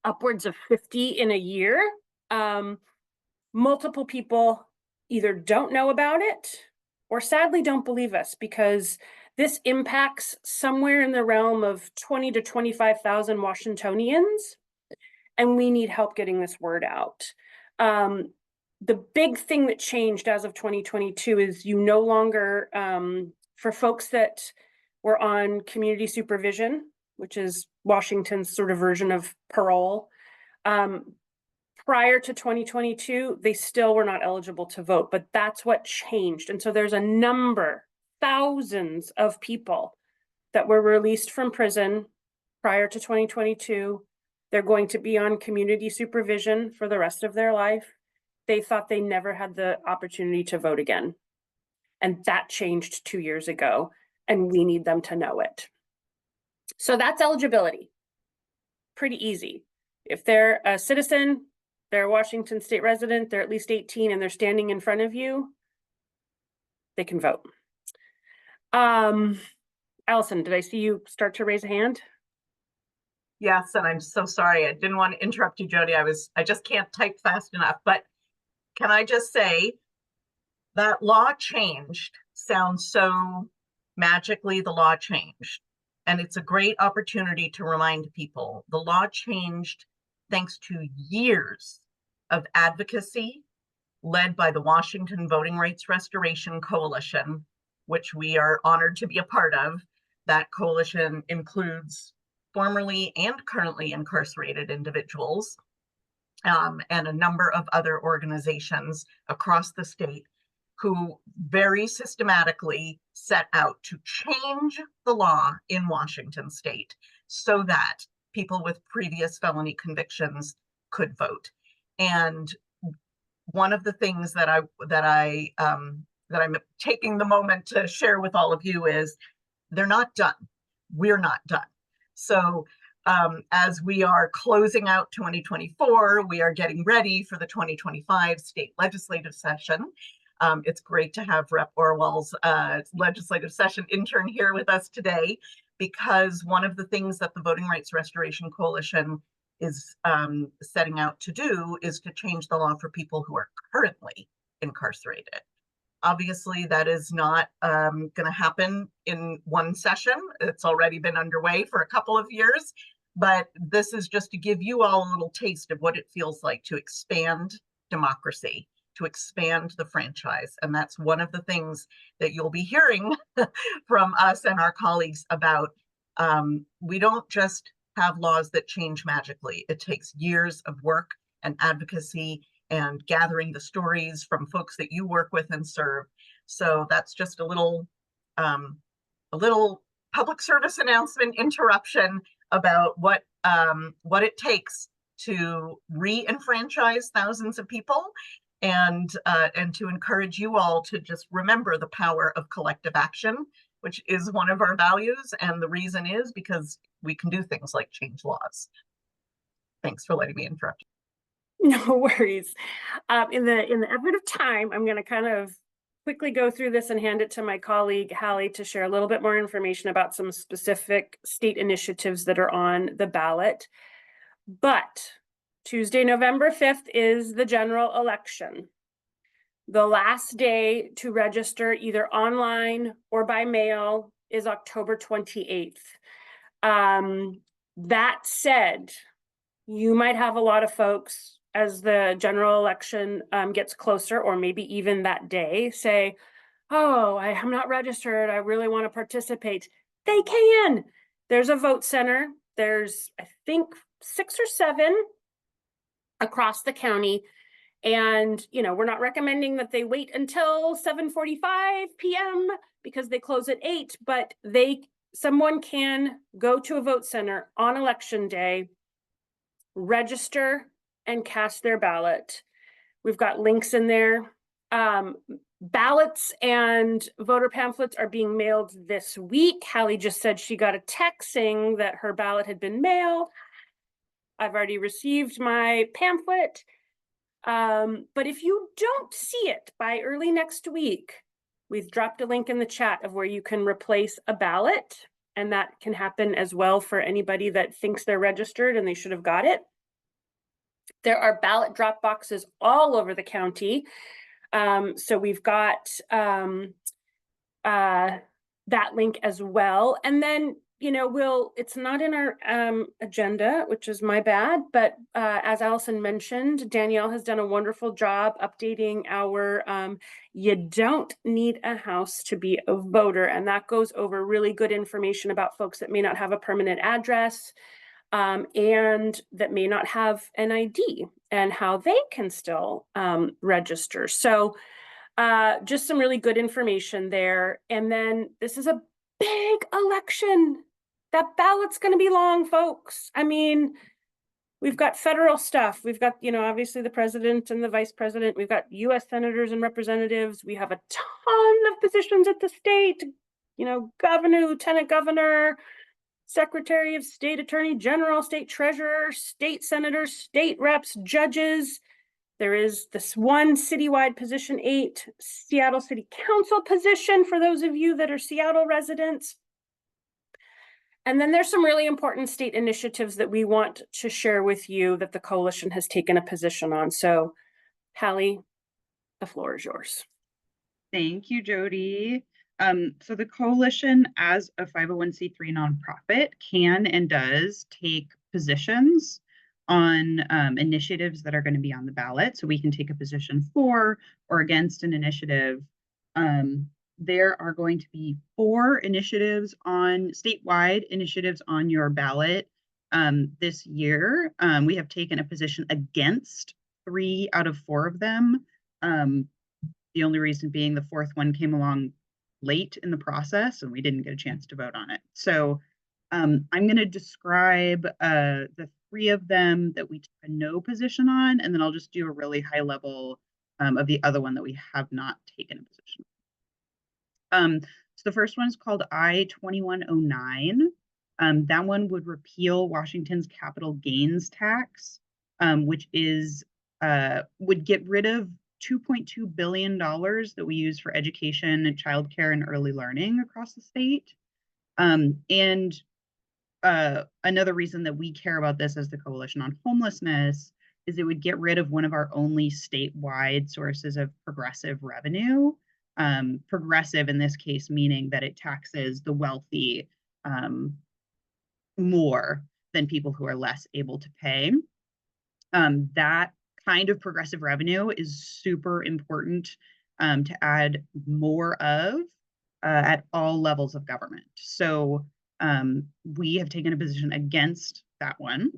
upwards of 50 in a year, multiple people either don't know about it or sadly don't believe us, because this impacts somewhere in the realm of 20 to 25,000 Washingtonians, and we need help getting this word out. The big thing that changed as of 2022 is you no longer, for folks that were on community supervision, which is Washington's sort of version of parole, Prior to 2022, they still were not eligible to vote, but that's what changed. And so there's a number, thousands of people that were released from prison prior to 2022. They're going to be on community supervision for the rest of their life. They thought they never had the opportunity to vote again. And that changed 2 years ago, and we need them to know it. So that's eligibility. Pretty easy. If they're a citizen, they're a Washington state resident, they're at least 18 and they're standing in front of you, they can vote. Allison, did I see you start to raise a hand? Yes, and I'm so sorry. I didn't want to interrupt you, Jody. I just can't type fast enough. But can I just say that law changed sounds so magically the law changed. And it's a great opportunity to remind people the law changed thanks to years of advocacy led by the Washington Voting Rights Restoration Coalition, which we are honored to be a part of. That coalition includes formerly and currently incarcerated individuals and a number of other organizations across the state who very systematically set out to change the law in Washington state so that people with previous felony convictions could vote. And one of the things that I'm taking the moment to share with all of you is they're not done. We're not done. So as we are closing out 2024, we are getting ready for the 2025 state legislative session. It's great to have Rep. Orwell's legislative session intern here with us today, because one of the things that the Voting Rights Restoration Coalition is setting out to do is to change the law for people who are currently incarcerated. Obviously, that is not going to happen in one session. It's already been underway for a couple of years, but this is just to give you all a little taste of what it feels like to expand democracy, to expand the franchise. And that's one of the things that you'll be hearing from us and our colleagues about. We don't just have laws that change magically. It takes years of work and advocacy and gathering the stories from folks that you work with and serve. So that's just a little public service announcement interruption about what it takes to re-enfranchise thousands of people, and to encourage you all to just remember the power of collective action, which is one of our values. And the reason is because we can do things like change laws. Thanks for letting me interrupt you. No worries. In the effort of time, I'm going to kind of quickly go through this and hand it to my colleague Hallie to share a little bit more information about some specific state initiatives that are on the ballot. But Tuesday, November 5th is the general election. The last day to register either online or by mail is October 28th. That said, you might have a lot of folks as the general election gets closer, or maybe even that day, say, oh, I'm not registered, I really want to participate. They can. There's a vote center. There's, I think, 6 or 7 across the county. And, you know, we're not recommending that they wait until 7:45 p.m. because they close at 8, but someone can go to a vote center on election day, register, and cast their ballot. We've got links in there. Ballots and voter pamphlets are being mailed this week. Hallie just said she got a text saying that her ballot had been mailed. I've already received my pamphlet. But if you don't see it by early next week, we've dropped a link in the chat of where you can replace a ballot, and that can happen as well for anybody that thinks they're registered and they should have got it. There are ballot drop boxes all over the county. So we've got that link as well. And then, you know, it's not in our agenda, which is my bad, but as Allison mentioned, Danielle has done a wonderful job updating our you don't need a house to be a voter. And that goes over really good information about folks that may not have a permanent address. and that may not have an ID, and how they can still register. So just some really good information there. And then this is a big election. That ballot's going to be long, folks. I mean, we've got federal stuff. We've got, obviously the president and the vice president. We've got US senators and representatives. We have a ton of positions at the state, governor, lieutenant governor, secretary of state, attorney general, state treasurer, state senators, state reps, judges. There is this one citywide position 8, Seattle City Council position for those of you that are Seattle residents. And then there's some really important state initiatives that we want to share with you that the coalition has taken a position on. So, Hallie, the floor is yours. Thank you, Jody. So the coalition, as a 501c3 nonprofit, can and does take positions on initiatives that are going to be on the ballot. So we can take a position for or against an initiative. There are going to be 4 initiatives statewide initiatives on your ballot this year. We have taken a position against 3 out of 4 of them. The only reason being the 4th one came along late in the process and we didn't get a chance to vote on it. So I'm going to describe the 3 of them that we took a no position on, and then I'll just do a really high level of the other one that we have not taken a position on. So the first one is called I-2109. That one would repeal Washington's capital gains tax, which would get rid of $2.2 billion that we use for education and childcare and early learning across the state. And another reason that we care about this as the Coalition on Homelessness is it would get rid of one of our only statewide sources of progressive revenue. Progressive in this case, meaning that it taxes the wealthy more than people who are less able to pay. That kind of progressive revenue is super important to add more of at all levels of government. So we have taken a position against that one.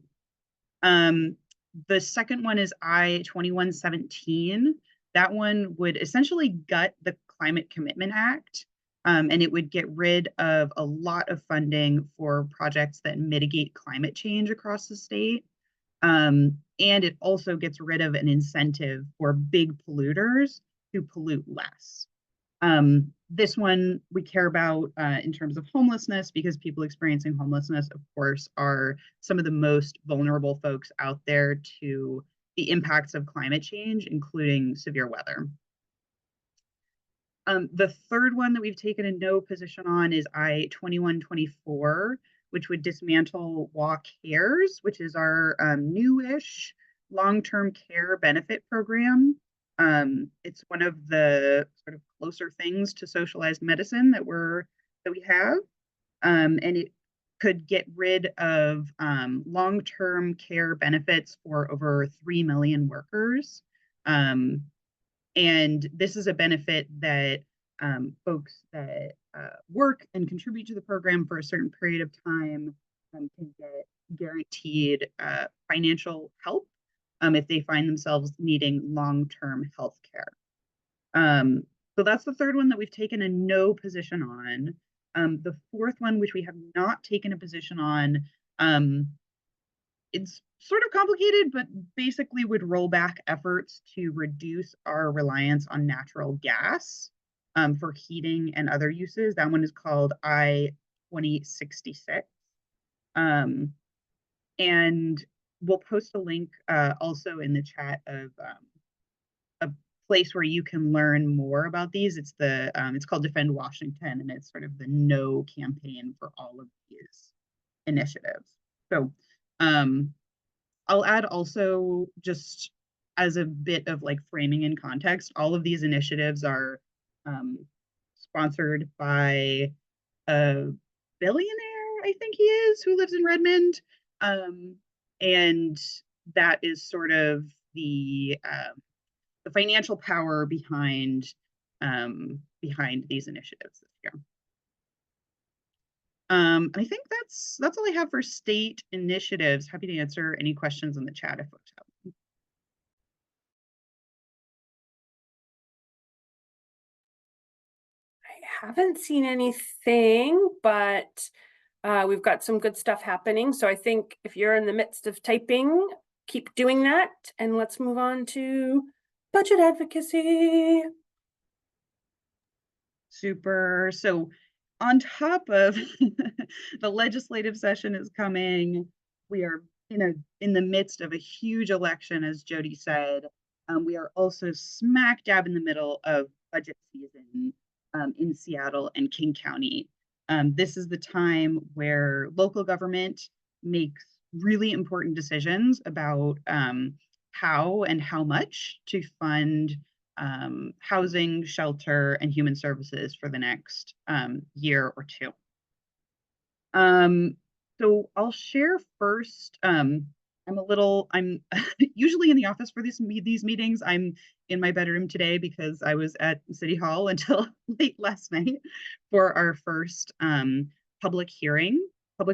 The second one is I-2117. That one would essentially gut the Climate Commitment Act, and it would get rid of a lot of funding for projects that mitigate climate change across the state. And it also gets rid of an incentive for big polluters to pollute less. This one we care about in terms of homelessness, because people experiencing homelessness, of course, are some of the most vulnerable folks out there to the impacts of climate change, including severe weather. The third one that we've taken a no position on is I-2124, which would dismantle WA Cares, which is our newish long-term care benefit program. It's one of the sort of closer things to socialized medicine that we have, and it could get rid of long-term care benefits for over 3 million workers. And this is a benefit that folks that work and contribute to the program for a certain period of time can get guaranteed financial help if they find themselves needing long-term health care. So that's the third one that we've taken a no position on. The fourth one, which we have not taken a position on, it's sort of complicated, but basically would roll back efforts to reduce our reliance on natural gas for heating and other uses. That one is called I-2066. And we'll post a link also in the chat of a place where you can learn more about these. It's called Defend Washington, and it's sort of the no campaign for all of these initiatives. So I'll add also, just as a bit of like framing and context, all of these initiatives are sponsored by a billionaire, I think he is, who lives in Redmond. And that is sort of the financial power behind these initiatives this year. And I think that's all I have for state initiatives. Happy to answer any questions in the chat if folks have. I haven't seen anything, but we've got some good stuff happening. So I think if you're in the midst of typing, keep doing that. And let's move on to budget advocacy. Super. So on top of the legislative session is coming, we are in the midst of a huge election, as Jody said. We are also smack dab in the middle of budget season in Seattle and King County. This is the time where local government makes really important decisions about how and how much to fund housing, shelter, and human services for the next year or two. So I'll share first. I'm usually in the office for these meetings. I'm in my bedroom today because I was at City Hall until late last night for our first public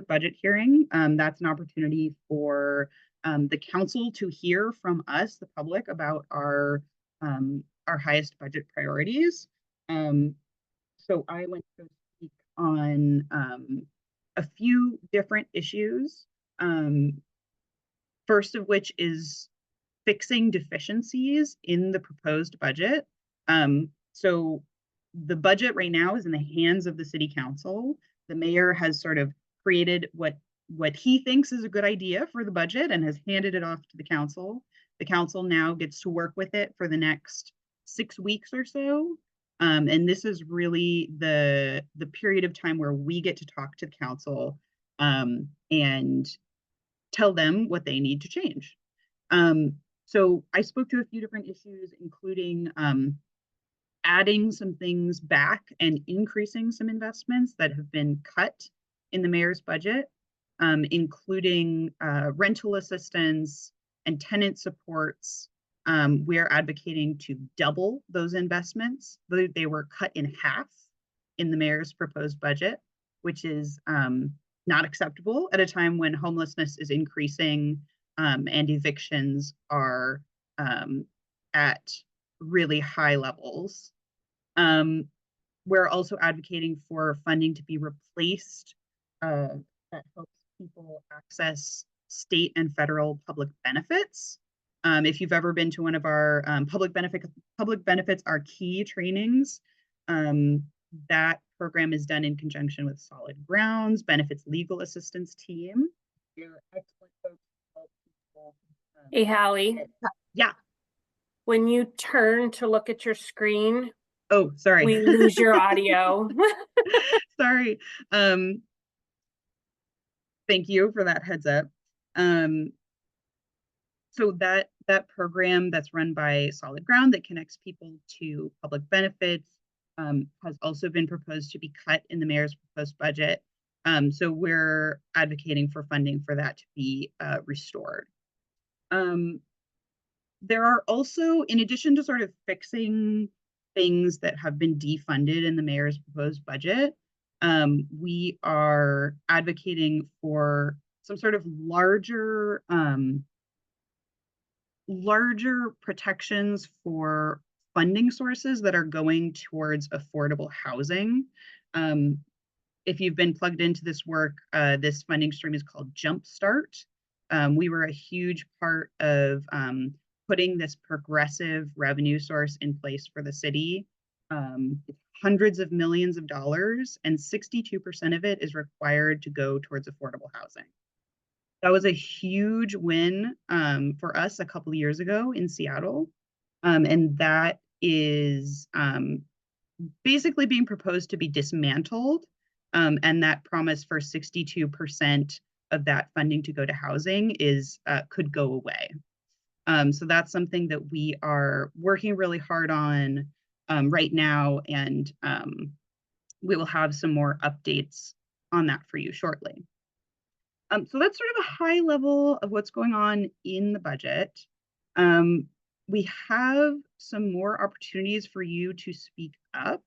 budget hearing. That's an opportunity for the council to hear from us, the public, about our highest budget priorities. So I went to speak on a few different issues. First of which is fixing deficiencies in the proposed budget. So the budget right now is in the hands of the city council. The mayor has sort of created what he thinks is a good idea for the budget and has handed it off to the council. The council now gets to work with it for the next 6 weeks or so. And this is really the period of time where we get to talk to the council and tell them what they need to change. So I spoke to a few different issues, including adding some things back and increasing some investments that have been cut in the mayor's budget, including rental assistance and tenant supports. We're advocating to double those investments. They were cut in half in the mayor's proposed budget, which is not acceptable at a time when homelessness is increasing and evictions are at really high levels. We're also advocating for funding to be replaced that helps people access state and federal public benefits. If you've ever been to one of our public benefits are key trainings, that program is done in conjunction with Solid Grounds Benefits Legal Assistance Team. They're excellent folks to help people. Hey, Hallie. Yeah. When you turn to look at your screen, oh, sorry, we lose your audio. Sorry. Thank you for that heads up. So that program that's run by Solid Ground that connects people to public benefits has also been proposed to be cut in the mayor's proposed budget. So we're advocating for funding for that to be restored. There are also, in addition to sort of fixing things that have been defunded in the mayor's proposed budget, we are advocating for some sort of larger protections for funding sources that are going towards affordable housing. If you've been plugged into this work, this funding stream is called Jumpstart. We were a huge part of putting this progressive revenue source in place for the city. Hundreds of millions of dollars, and 62% of it is required to go towards affordable housing. That was a huge win for us a couple of years ago in Seattle. And that is basically being proposed to be dismantled. And that promise for 62% of that funding to go to housing could go away. So that's something that we are working really hard on right now. And we will have some more updates on that for you shortly. So that's sort of a high level of what's going on in the budget. We have some more opportunities for you to speak up,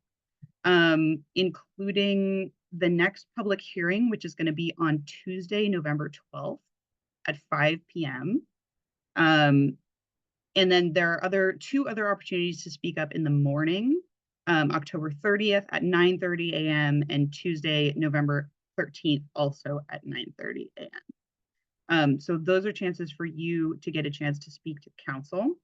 including the next public hearing, which is going to be on Tuesday, November 12th at 5 p.m. And then there are two other opportunities to speak up in the morning, October 30th at 9:30 a.m. and Tuesday, November 13th, also at 9:30 a.m. So those are chances for you to get a chance to speak to council.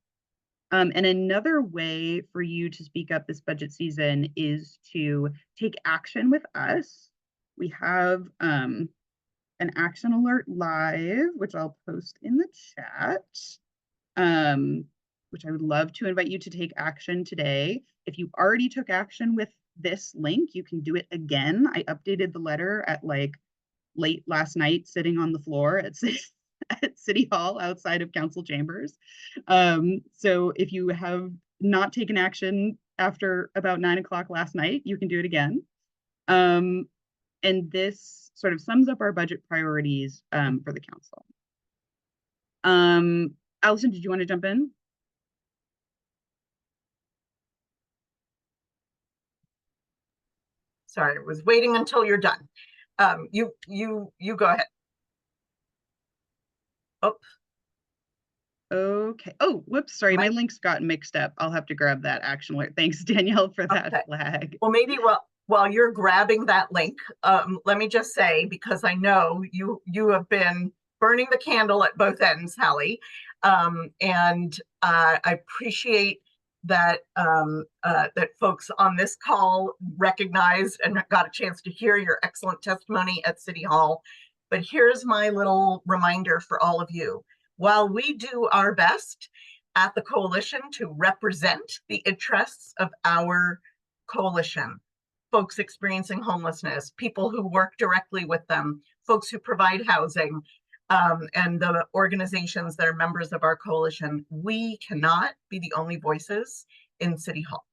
And another way for you to speak up this budget season is to take action with us. We have an action alert live, which I'll post in the chat, which I would love to invite you to take action today. If you already took action with this link, you can do it again. I updated the letter at like late last night, sitting on the floor at City Hall outside of council chambers. So if you have not taken action after about 9 o'clock last night, you can do it again. And this sort of sums up our budget priorities for the council. Allison, did you want to jump in? Sorry, I was waiting until you're done. You go ahead. Oh. Okay. Oh, whoops. Sorry, my links got mixed up. I'll have to grab that action alert. Thanks, Danielle, for that flag. Well, maybe while you're grabbing that link, let me just say, because I know you have been burning the candle at both ends, Hallie, and I appreciate that that folks on this call recognized and got a chance to hear your excellent testimony at City Hall. But here's my little reminder for all of you. While we do our best at the coalition to represent the interests of our coalition, folks experiencing homelessness, people who work directly with them, folks who provide housing, and the organizations that are members of our coalition, we cannot be the only voices in City Hall.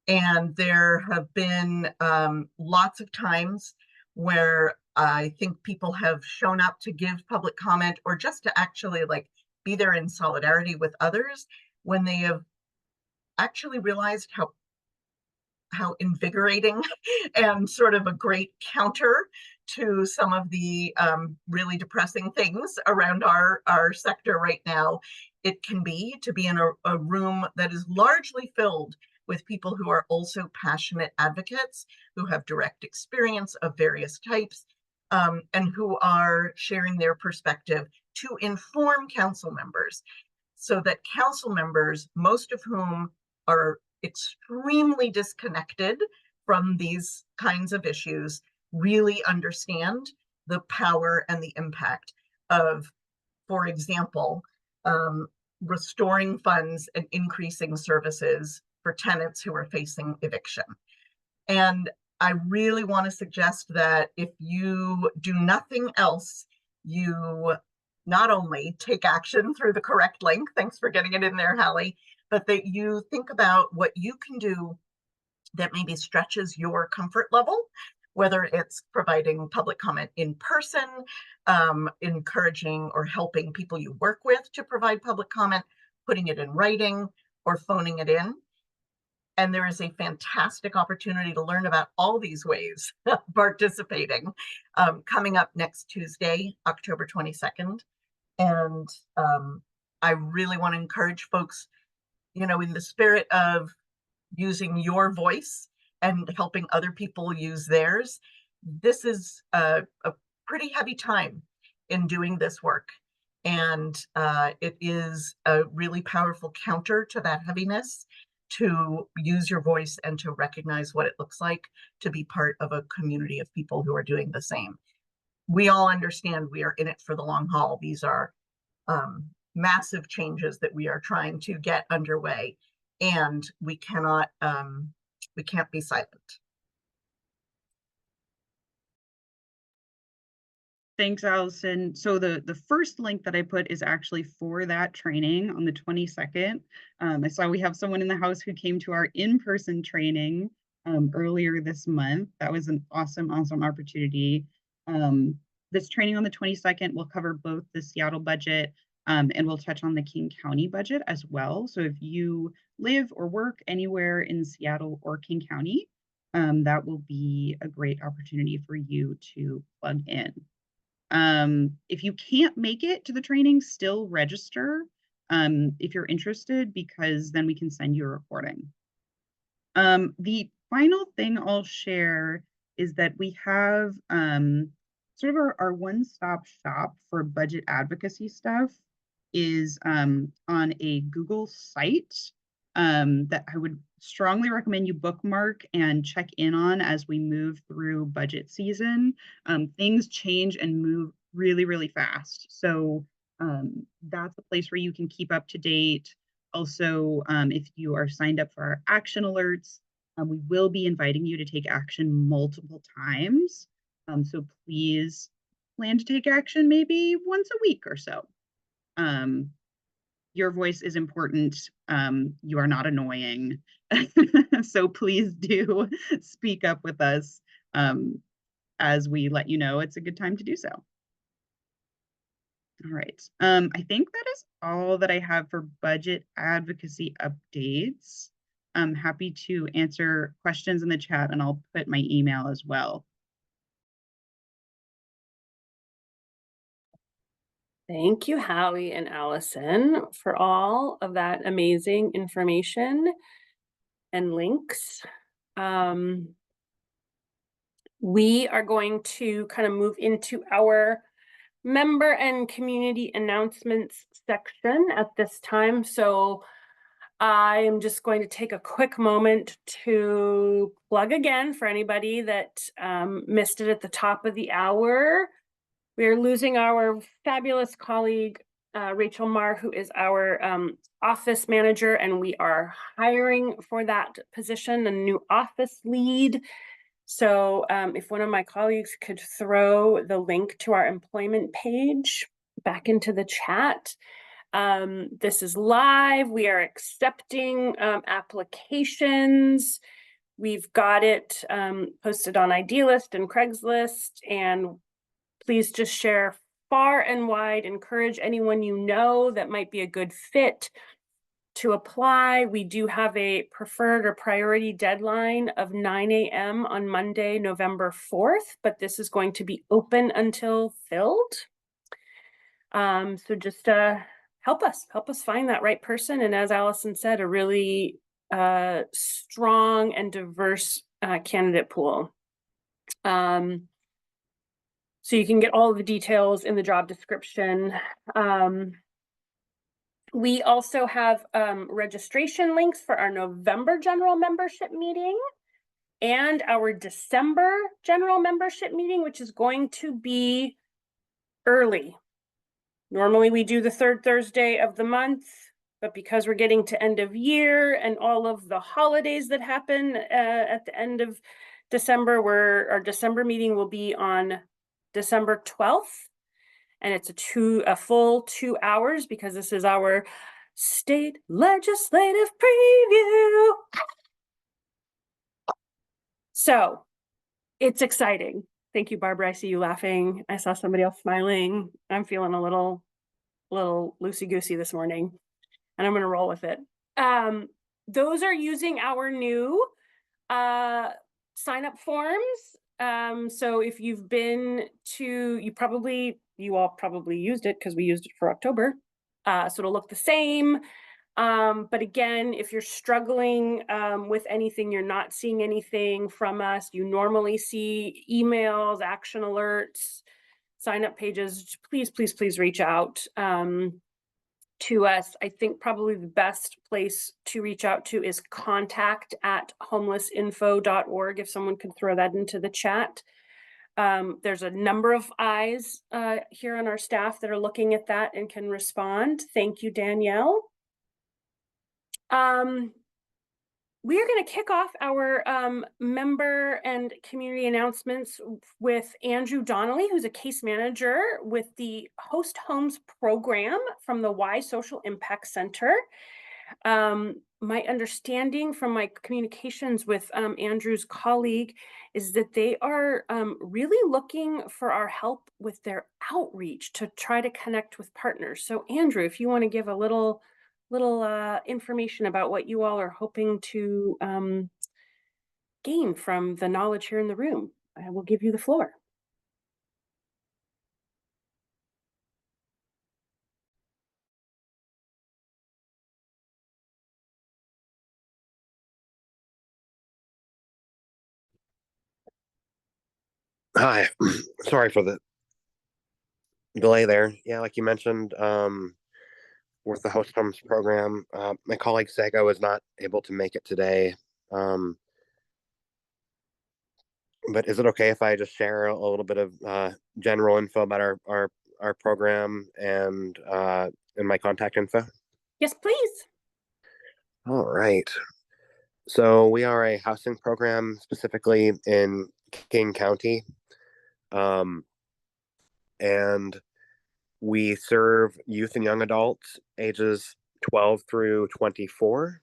And there have been lots of times where I think people have shown up to give public comment or just to actually like be there in solidarity with others when they have actually realized how invigorating and sort of a great counter to some of the really depressing things around our sector right now it can be to be in a room that is largely filled with people who are also passionate advocates, who have direct experience of various types, and who are sharing their perspective to inform council members so that council members, most of whom are extremely disconnected from these kinds of issues, really understand the power and the impact of, for example, restoring funds and increasing services for tenants who are facing eviction. And I really want to suggest that if you do nothing else, you not only take action through the correct link, thanks for getting it in there, Hallie, but that you think about what you can do that maybe stretches your comfort level, whether it's providing public comment in person, encouraging or helping people you work with to provide public comment, putting it in writing, or phoning it in. And there is a fantastic opportunity to learn about all these ways of participating coming up next Tuesday, October 22nd. And I really want to encourage folks, you know, in the spirit of using your voice and helping other people use theirs. This is a pretty heavy time in doing this work. And it is a really powerful counter to that heaviness to use your voice and to recognize what it looks like to be part of a community of people who are doing the same. We all understand we are in it for the long haul. These are massive changes that we are trying to get underway, and we can't be silent. Thanks, Allison. So the first link that I put is actually for that training on the 22nd. I saw we have someone in the house who came to our in-person training earlier this month. That was an awesome opportunity. This training on the 22nd will cover both the Seattle budget and we'll touch on the King County budget as well. So if you live or work anywhere in Seattle or King County, that will be a great opportunity for you to plug in. If you can't make it to the training, still register if you're interested, because then we can send you a recording. The final thing I'll share is that we have sort of our one-stop shop for budget advocacy stuff is on a Google site that I would strongly recommend you bookmark and check in on as we move through budget season. Things change and move really, really fast. So that's a place where you can keep up to date. Also, if you are signed up for our action alerts, we will be inviting you to take action multiple times. So please plan to take action maybe once a week or so. Your voice is important. You are not annoying. So please do speak up with us as we let you know it's a good time to do so. All right. I think that is all that I have for budget advocacy updates. I'm happy to answer questions in the chat, and I'll put my email as well. Thank you, Hallie and Allison, for all of that amazing information and links. We are going to kind of move into our member and community announcements section at this time. So I am just going to take a quick moment to plug again for anybody that missed it at the top of the hour. We're losing our fabulous colleague, Rachel Marr, who is our office manager, and we are hiring for that position, a new office lead. So if one of my colleagues could throw the link to our employment page back into the chat. This is live. We are accepting applications. We've got it posted on Idealist and Craigslist, and please just share far and wide. Encourage anyone you know that might be a good fit to apply. We do have a preferred or priority deadline of 9 a.m. on Monday, November 4th, but this is going to be open until filled. So just help us find that right person. And as Allison said, a really strong and diverse candidate pool. So you can get all of the details in the job description. We also have registration links for our November general membership meeting and our December general membership meeting, which is going to be early. Normally we do the third Thursday of the month, but because we're getting to end of year and all of the holidays that happen at the end of December, our December meeting will be on December 12th. And it's a full 2 hours because this is our state legislative preview. So it's exciting. Thank you, Barbara. I see you laughing. I saw somebody else smiling. I'm feeling a little loosey-goosey this morning, and I'm going to roll with it. Those are using our new sign-up forms. So if you've been to, you all probably used it because we used it for October. So it'll look the same. But again, if you're struggling with anything, you're not seeing anything from us, you normally see emails, action alerts, sign up pages, please reach out to us. I think probably the best place to reach out to is contact@homelessinfo.org. If someone could throw that into the chat. There's a number of eyes here on our staff that are looking at that and can respond. Thank you, Danielle. We are going to kick off our member and community announcements with Andrew Donnelly, who's a case manager with the Host Homes program from the Y Social Impact Center. My understanding from my communications with Andrew's colleague is that they are really looking for our help with their outreach to try to connect with partners. So Andrew, if you want to give a little information about what you all are hoping to gain from the knowledge here in the room. I will give you the floor. Hi, sorry for the delay there. Yeah, like you mentioned, with the host homes program, my colleague Sego is not able to make it today. Um, but is it okay if I just share a little bit of general info about our program and my contact info? Yes, please. All right. So we are a housing program specifically in King County. And we serve youth and young adults ages 12 through 24.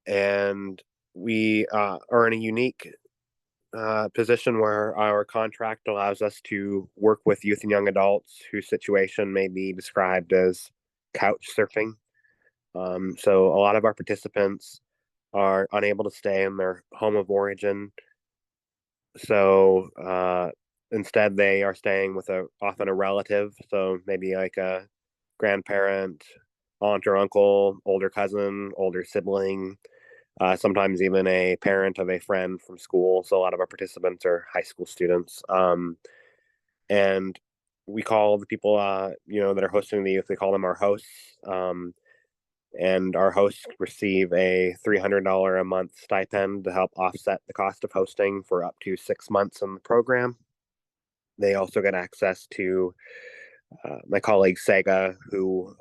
And we are in a unique position where our contract allows us to work with youth and young adults whose situation may be described as couch surfing. So a lot of our participants are unable to stay in their home of origin. So instead, they are staying with often a relative. So maybe like a grandparent, aunt or uncle, older cousin, older sibling, sometimes even a parent of a friend from school. So a lot of our participants are high school students. And we call the people, that are hosting the youth, we call them our hosts. And our hosts receive a $300 a month stipend to help offset the cost of hosting for up to 6 months in the program. They also get access to my colleague Sega, who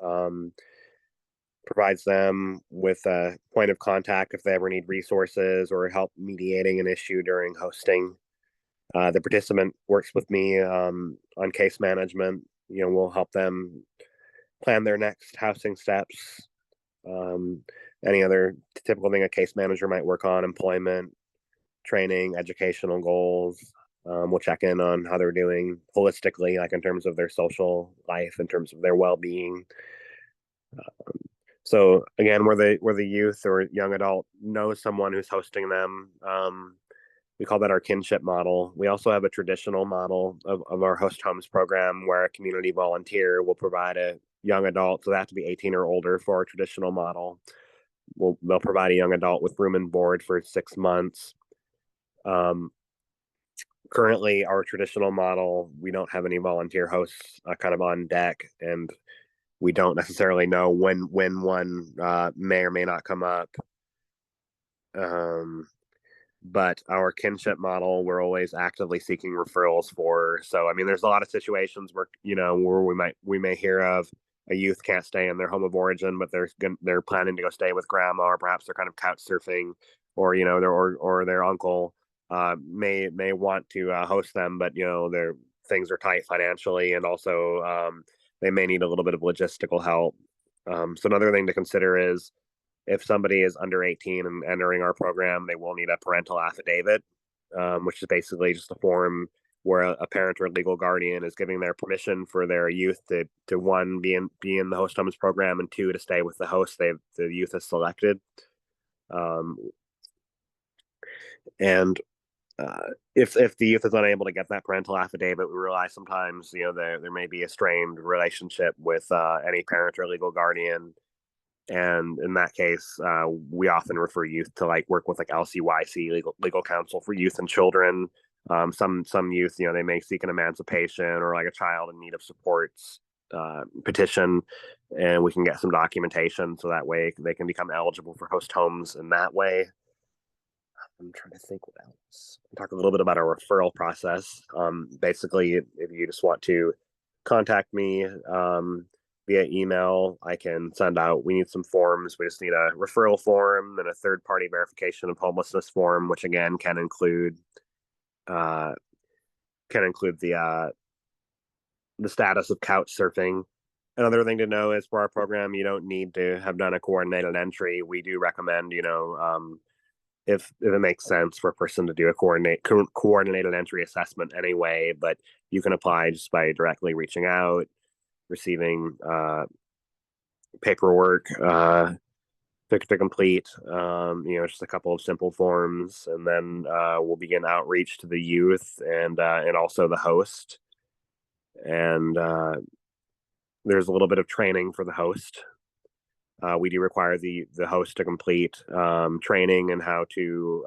provides them with a point of contact if they ever need resources or help mediating an issue during hosting. The participant works with me on case management. We'll help them plan their next housing steps. Any other typical thing a case manager might work on: employment, training, educational goals. We'll check in on how they're doing holistically, like in terms of their social life, in terms of their well-being. So again, where the youth or young adult knows someone who's hosting them, we call that our kinship model. We also have a traditional model of our host homes program where a community volunteer will provide a young adult, so they have to be 18 or older for our traditional model. They'll provide a young adult with room and board for 6 months. Currently, our traditional model, we don't have any volunteer hosts kind of on deck, and we don't necessarily know when one may or may not come up. But our kinship model, we're always actively seeking referrals for. So I mean, there's a lot of situations where we may hear of a youth can't stay in their home of origin, but they're planning to go stay with grandma, or perhaps they're kind of couch surfing, or their uncle may want to host them, but their things are tight financially, and also they may need a little bit of logistical help. So another thing to consider is, if somebody is under 18 and entering our program, they will need a parental affidavit, which is basically just a form where a parent or legal guardian is giving their permission for their youth to one, be in the host homes program, and two, to stay with the host the youth has selected. And if the youth is unable to get that parental affidavit, we realize sometimes there may be a strained relationship with any parent or legal guardian. And in that case, we often refer youth to work with LCYC, legal counsel for youth and children. Some youth, they may seek an emancipation or a child in need of supports petition, and we can get some documentation so that way they can become eligible for host homes in that way. I'm trying to think what else. Talk a little bit about our referral process. Basically, if you just want to contact me via email, I can send out. We need some forms. We just need a referral form and a third-party verification of homelessness form, which again can include the status of couch surfing. Another thing to know is, for our program, you don't need to have done a coordinated entry. We do recommend, if it makes sense for a person to do a coordinated entry assessment anyway, but you can apply just by directly reaching out, receiving paperwork, to complete. Just a couple of simple forms, and then we'll begin outreach to the youth and also the host. And there's a little bit of training for the host. We do require the host to complete training and how to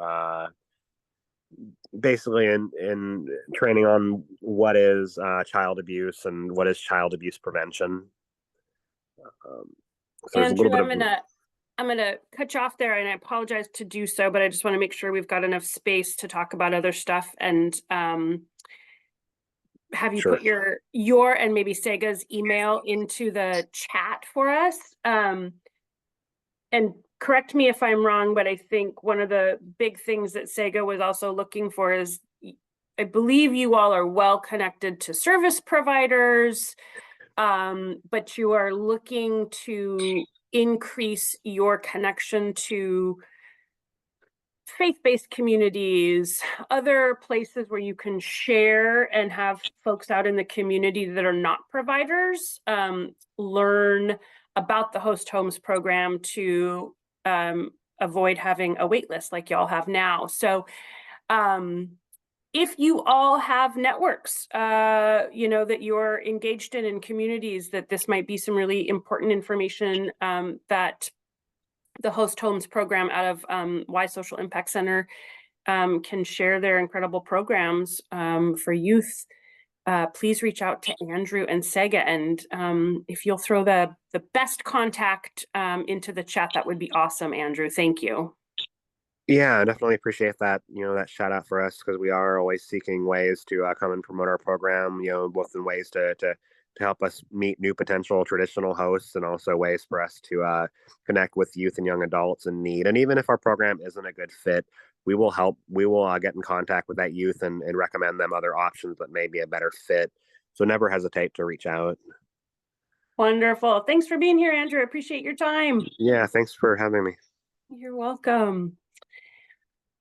basically in training on what is child abuse and what is child abuse prevention. So there's a Andrew, little bit of I'm gonna cut you off there, and I apologize to do so, but I just want to make sure we've got enough space to talk about other stuff, and have you Sure. put your and maybe Sega's email into the chat for us. And correct me if I'm wrong, but I think one of the big things that Sega was also looking for is, I believe you all are well connected to service providers, but you are looking to increase your connection to faith-based communities, other places where you can share and have folks out in the community that are not providers learn about the Host Homes program to avoid having a wait list like y'all have now. So if you all have networks, that you're engaged in communities, that this might be some really important information that the Host Homes program out of Y Social Impact Center can share their incredible programs for youth. Please reach out to Andrew and Sega, and if you'll throw the best contact into the chat, that would be awesome, Andrew. Thank you. Yeah, I definitely appreciate that. That shout out for us, because we are always seeking ways to come and promote our program. Both in ways to help us meet new potential traditional hosts, and also ways for us to connect with youth and young adults in need. And even if our program isn't a good fit, we will get in contact with that youth and recommend them other options that may be a better fit. So never hesitate to reach out. Wonderful. Thanks for being here, Andrew. I appreciate your time. Yeah, thanks for having me. You're welcome.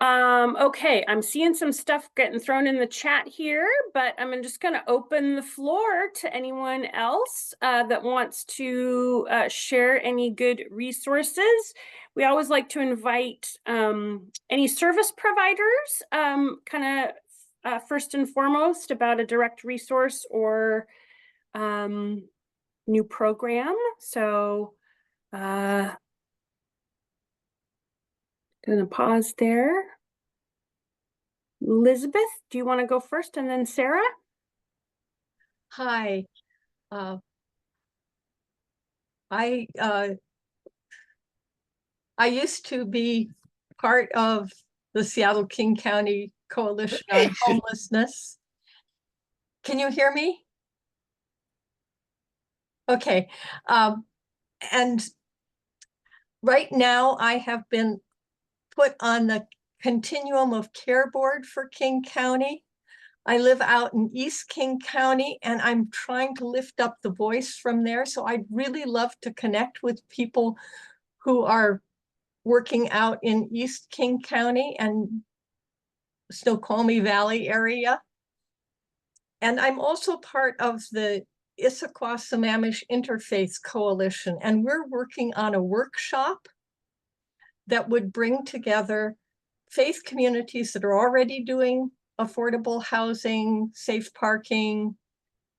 Okay, I'm seeing some stuff getting thrown in the chat here, but I'm just going to open the floor to anyone else that wants to share any good resources. We always like to invite any service providers, first and foremost, about a direct resource or new program. So gonna pause there. Elizabeth, do you want to go first, and then Sarah? Hi. I used to be part of the Seattle-King County Coalition on Homelessness. Can you hear me? Okay. And right now I have been put on the Continuum of Care Board for King County. I live out in East King County, and I'm trying to lift up the voice from there. So I'd really love to connect with people who are working out in East King County and Snoqualmie Valley area. And I'm also part of the Issaquah-Sammamish Interfaith Coalition, and we're working on a workshop that would bring together faith communities that are already doing affordable housing, safe parking,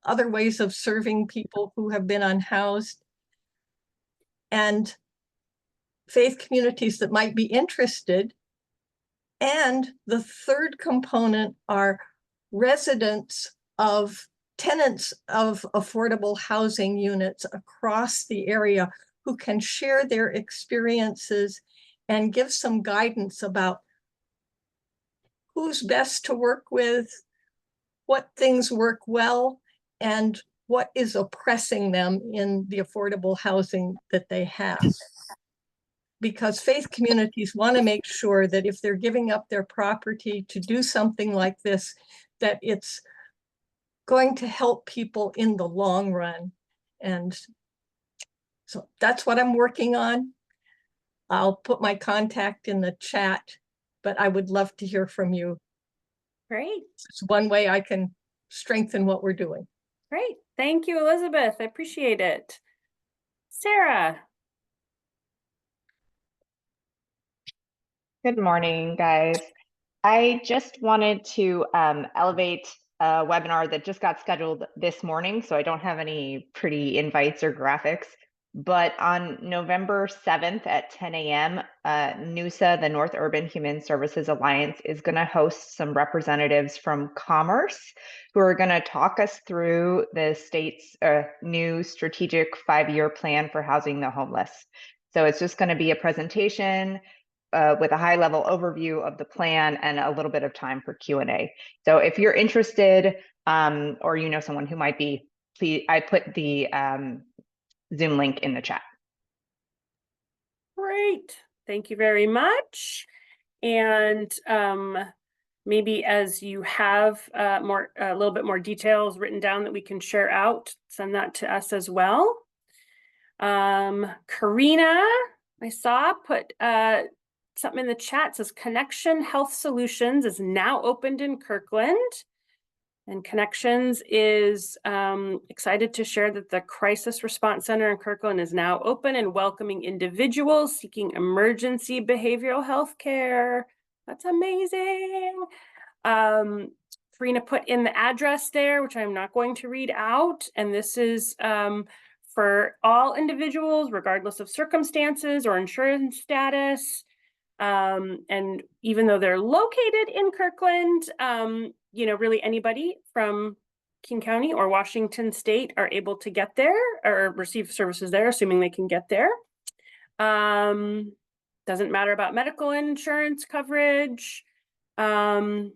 other ways of serving people who have been unhoused, and faith communities that might be interested. And the third component are tenants of affordable housing units across the area who can share their experiences and give some guidance about who's best to work with, what things work well, and what is oppressing them in the affordable housing that they have. Because faith communities want to make sure that if they're giving up their property to do something like this, that it's going to help people in the long run. And so that's what I'm working on. I'll put my contact in the chat, but I would love to hear from you. Great. It's one way I can strengthen what we're doing. Great. Thank you, Elizabeth. I appreciate it. Sarah. Good morning, guys. I just wanted to elevate a webinar that just got scheduled this morning, so I don't have any pretty invites or graphics. But on November 7th at 10 a.m., NUSA, the North Urban Human Services Alliance, is going to host some representatives from Commerce who are going to talk us through the state's new strategic 5-year plan for housing the homeless. So it's just going to be a presentation with a high-level overview of the plan and a little bit of time for Q&A. So if you're interested, or you know someone who might be, please, I put the Zoom link in the chat. Great. Thank you very much. And maybe as you have a little bit more details written down that we can share out, send that to us as well. Karina, I saw put something in the chat, says Connection Health Solutions is now opened in Kirkland. And Connections is excited to share that the Crisis Response Center in Kirkland is now open and welcoming individuals seeking emergency behavioral health care. That's amazing. Karina put in the address there, which I'm not going to read out. And this is for all individuals, regardless of circumstances or insurance status. And even though they're located in Kirkland, you know, really anybody from King County or Washington State are able to get there or receive services there, assuming they can get there. Doesn't matter about medical insurance coverage. And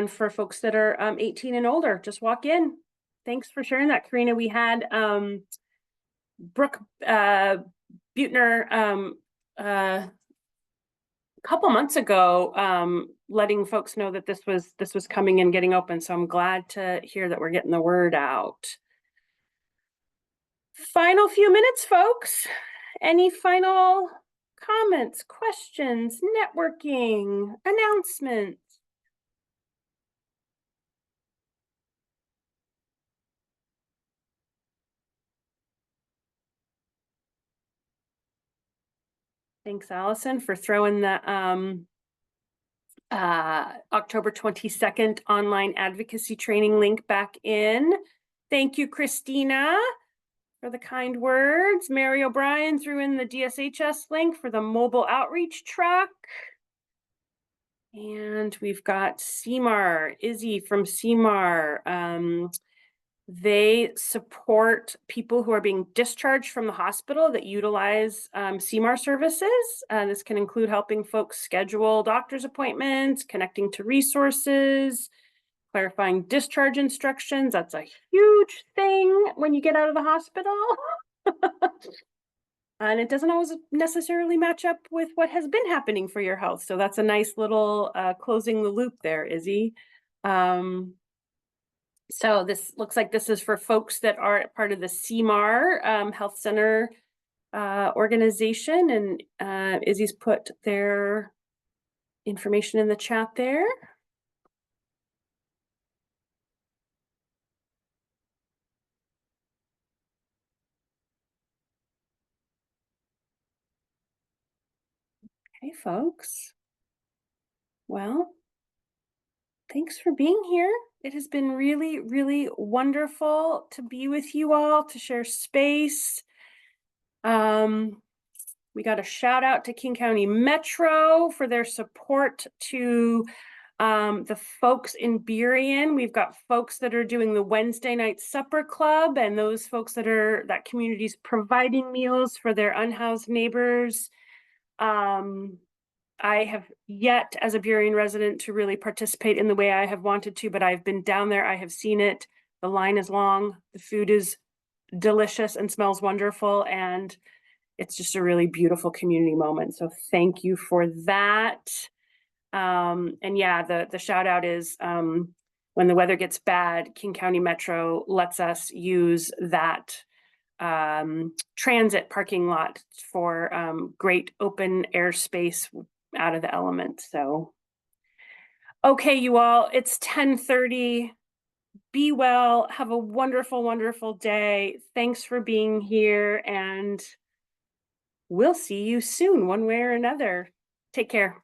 for folks that are 18 and older, just walk in. Thanks for sharing that, Karina. We had Brooke Buettner a couple months ago letting folks know that this was coming and getting open, so I'm glad to hear that we're getting the word out. Final few minutes, folks. Any final comments, questions, networking, announcements? Thanks, Allison, for throwing the October 22nd online advocacy training link back in. Thank you, Christina, for the kind words. Mary O'Brien threw in the DSHS link for the mobile outreach truck. And we've got CMAR, Izzy from CMAR. They support people who are being discharged from the hospital that utilize CMAR services. This can include helping folks schedule doctor's appointments, connecting to resources, clarifying discharge instructions. That's a huge thing when you get out of the hospital. And it doesn't always necessarily match up with what has been happening for your health. So that's a nice little closing the loop there, Izzy. So this looks like this is for folks that are part of the CMAR Health Center organization, and Izzy's put their information in the chat there. Okay, folks. Well, thanks for being here. It has been really, really wonderful to be with you all, to share space. We got a shout out to King County Metro for their support to the folks in Burien. We've got folks that are doing the Wednesday night supper club, and those folks that community's providing meals for their unhoused neighbors. I have yet, as a Burien resident, to really participate in the way I have wanted to, but I've been down there, I have seen it. The line is long, the food is delicious and smells wonderful, and it's just a really beautiful community moment. So thank you for that. And yeah, the shout out is when the weather gets bad, King County Metro lets us use that transit parking lot for great open air space out of the element. So, okay, you all, it's 10:30. Be well. Have a wonderful, wonderful day. Thanks for being here, and we'll see you soon, one way or another. Take care.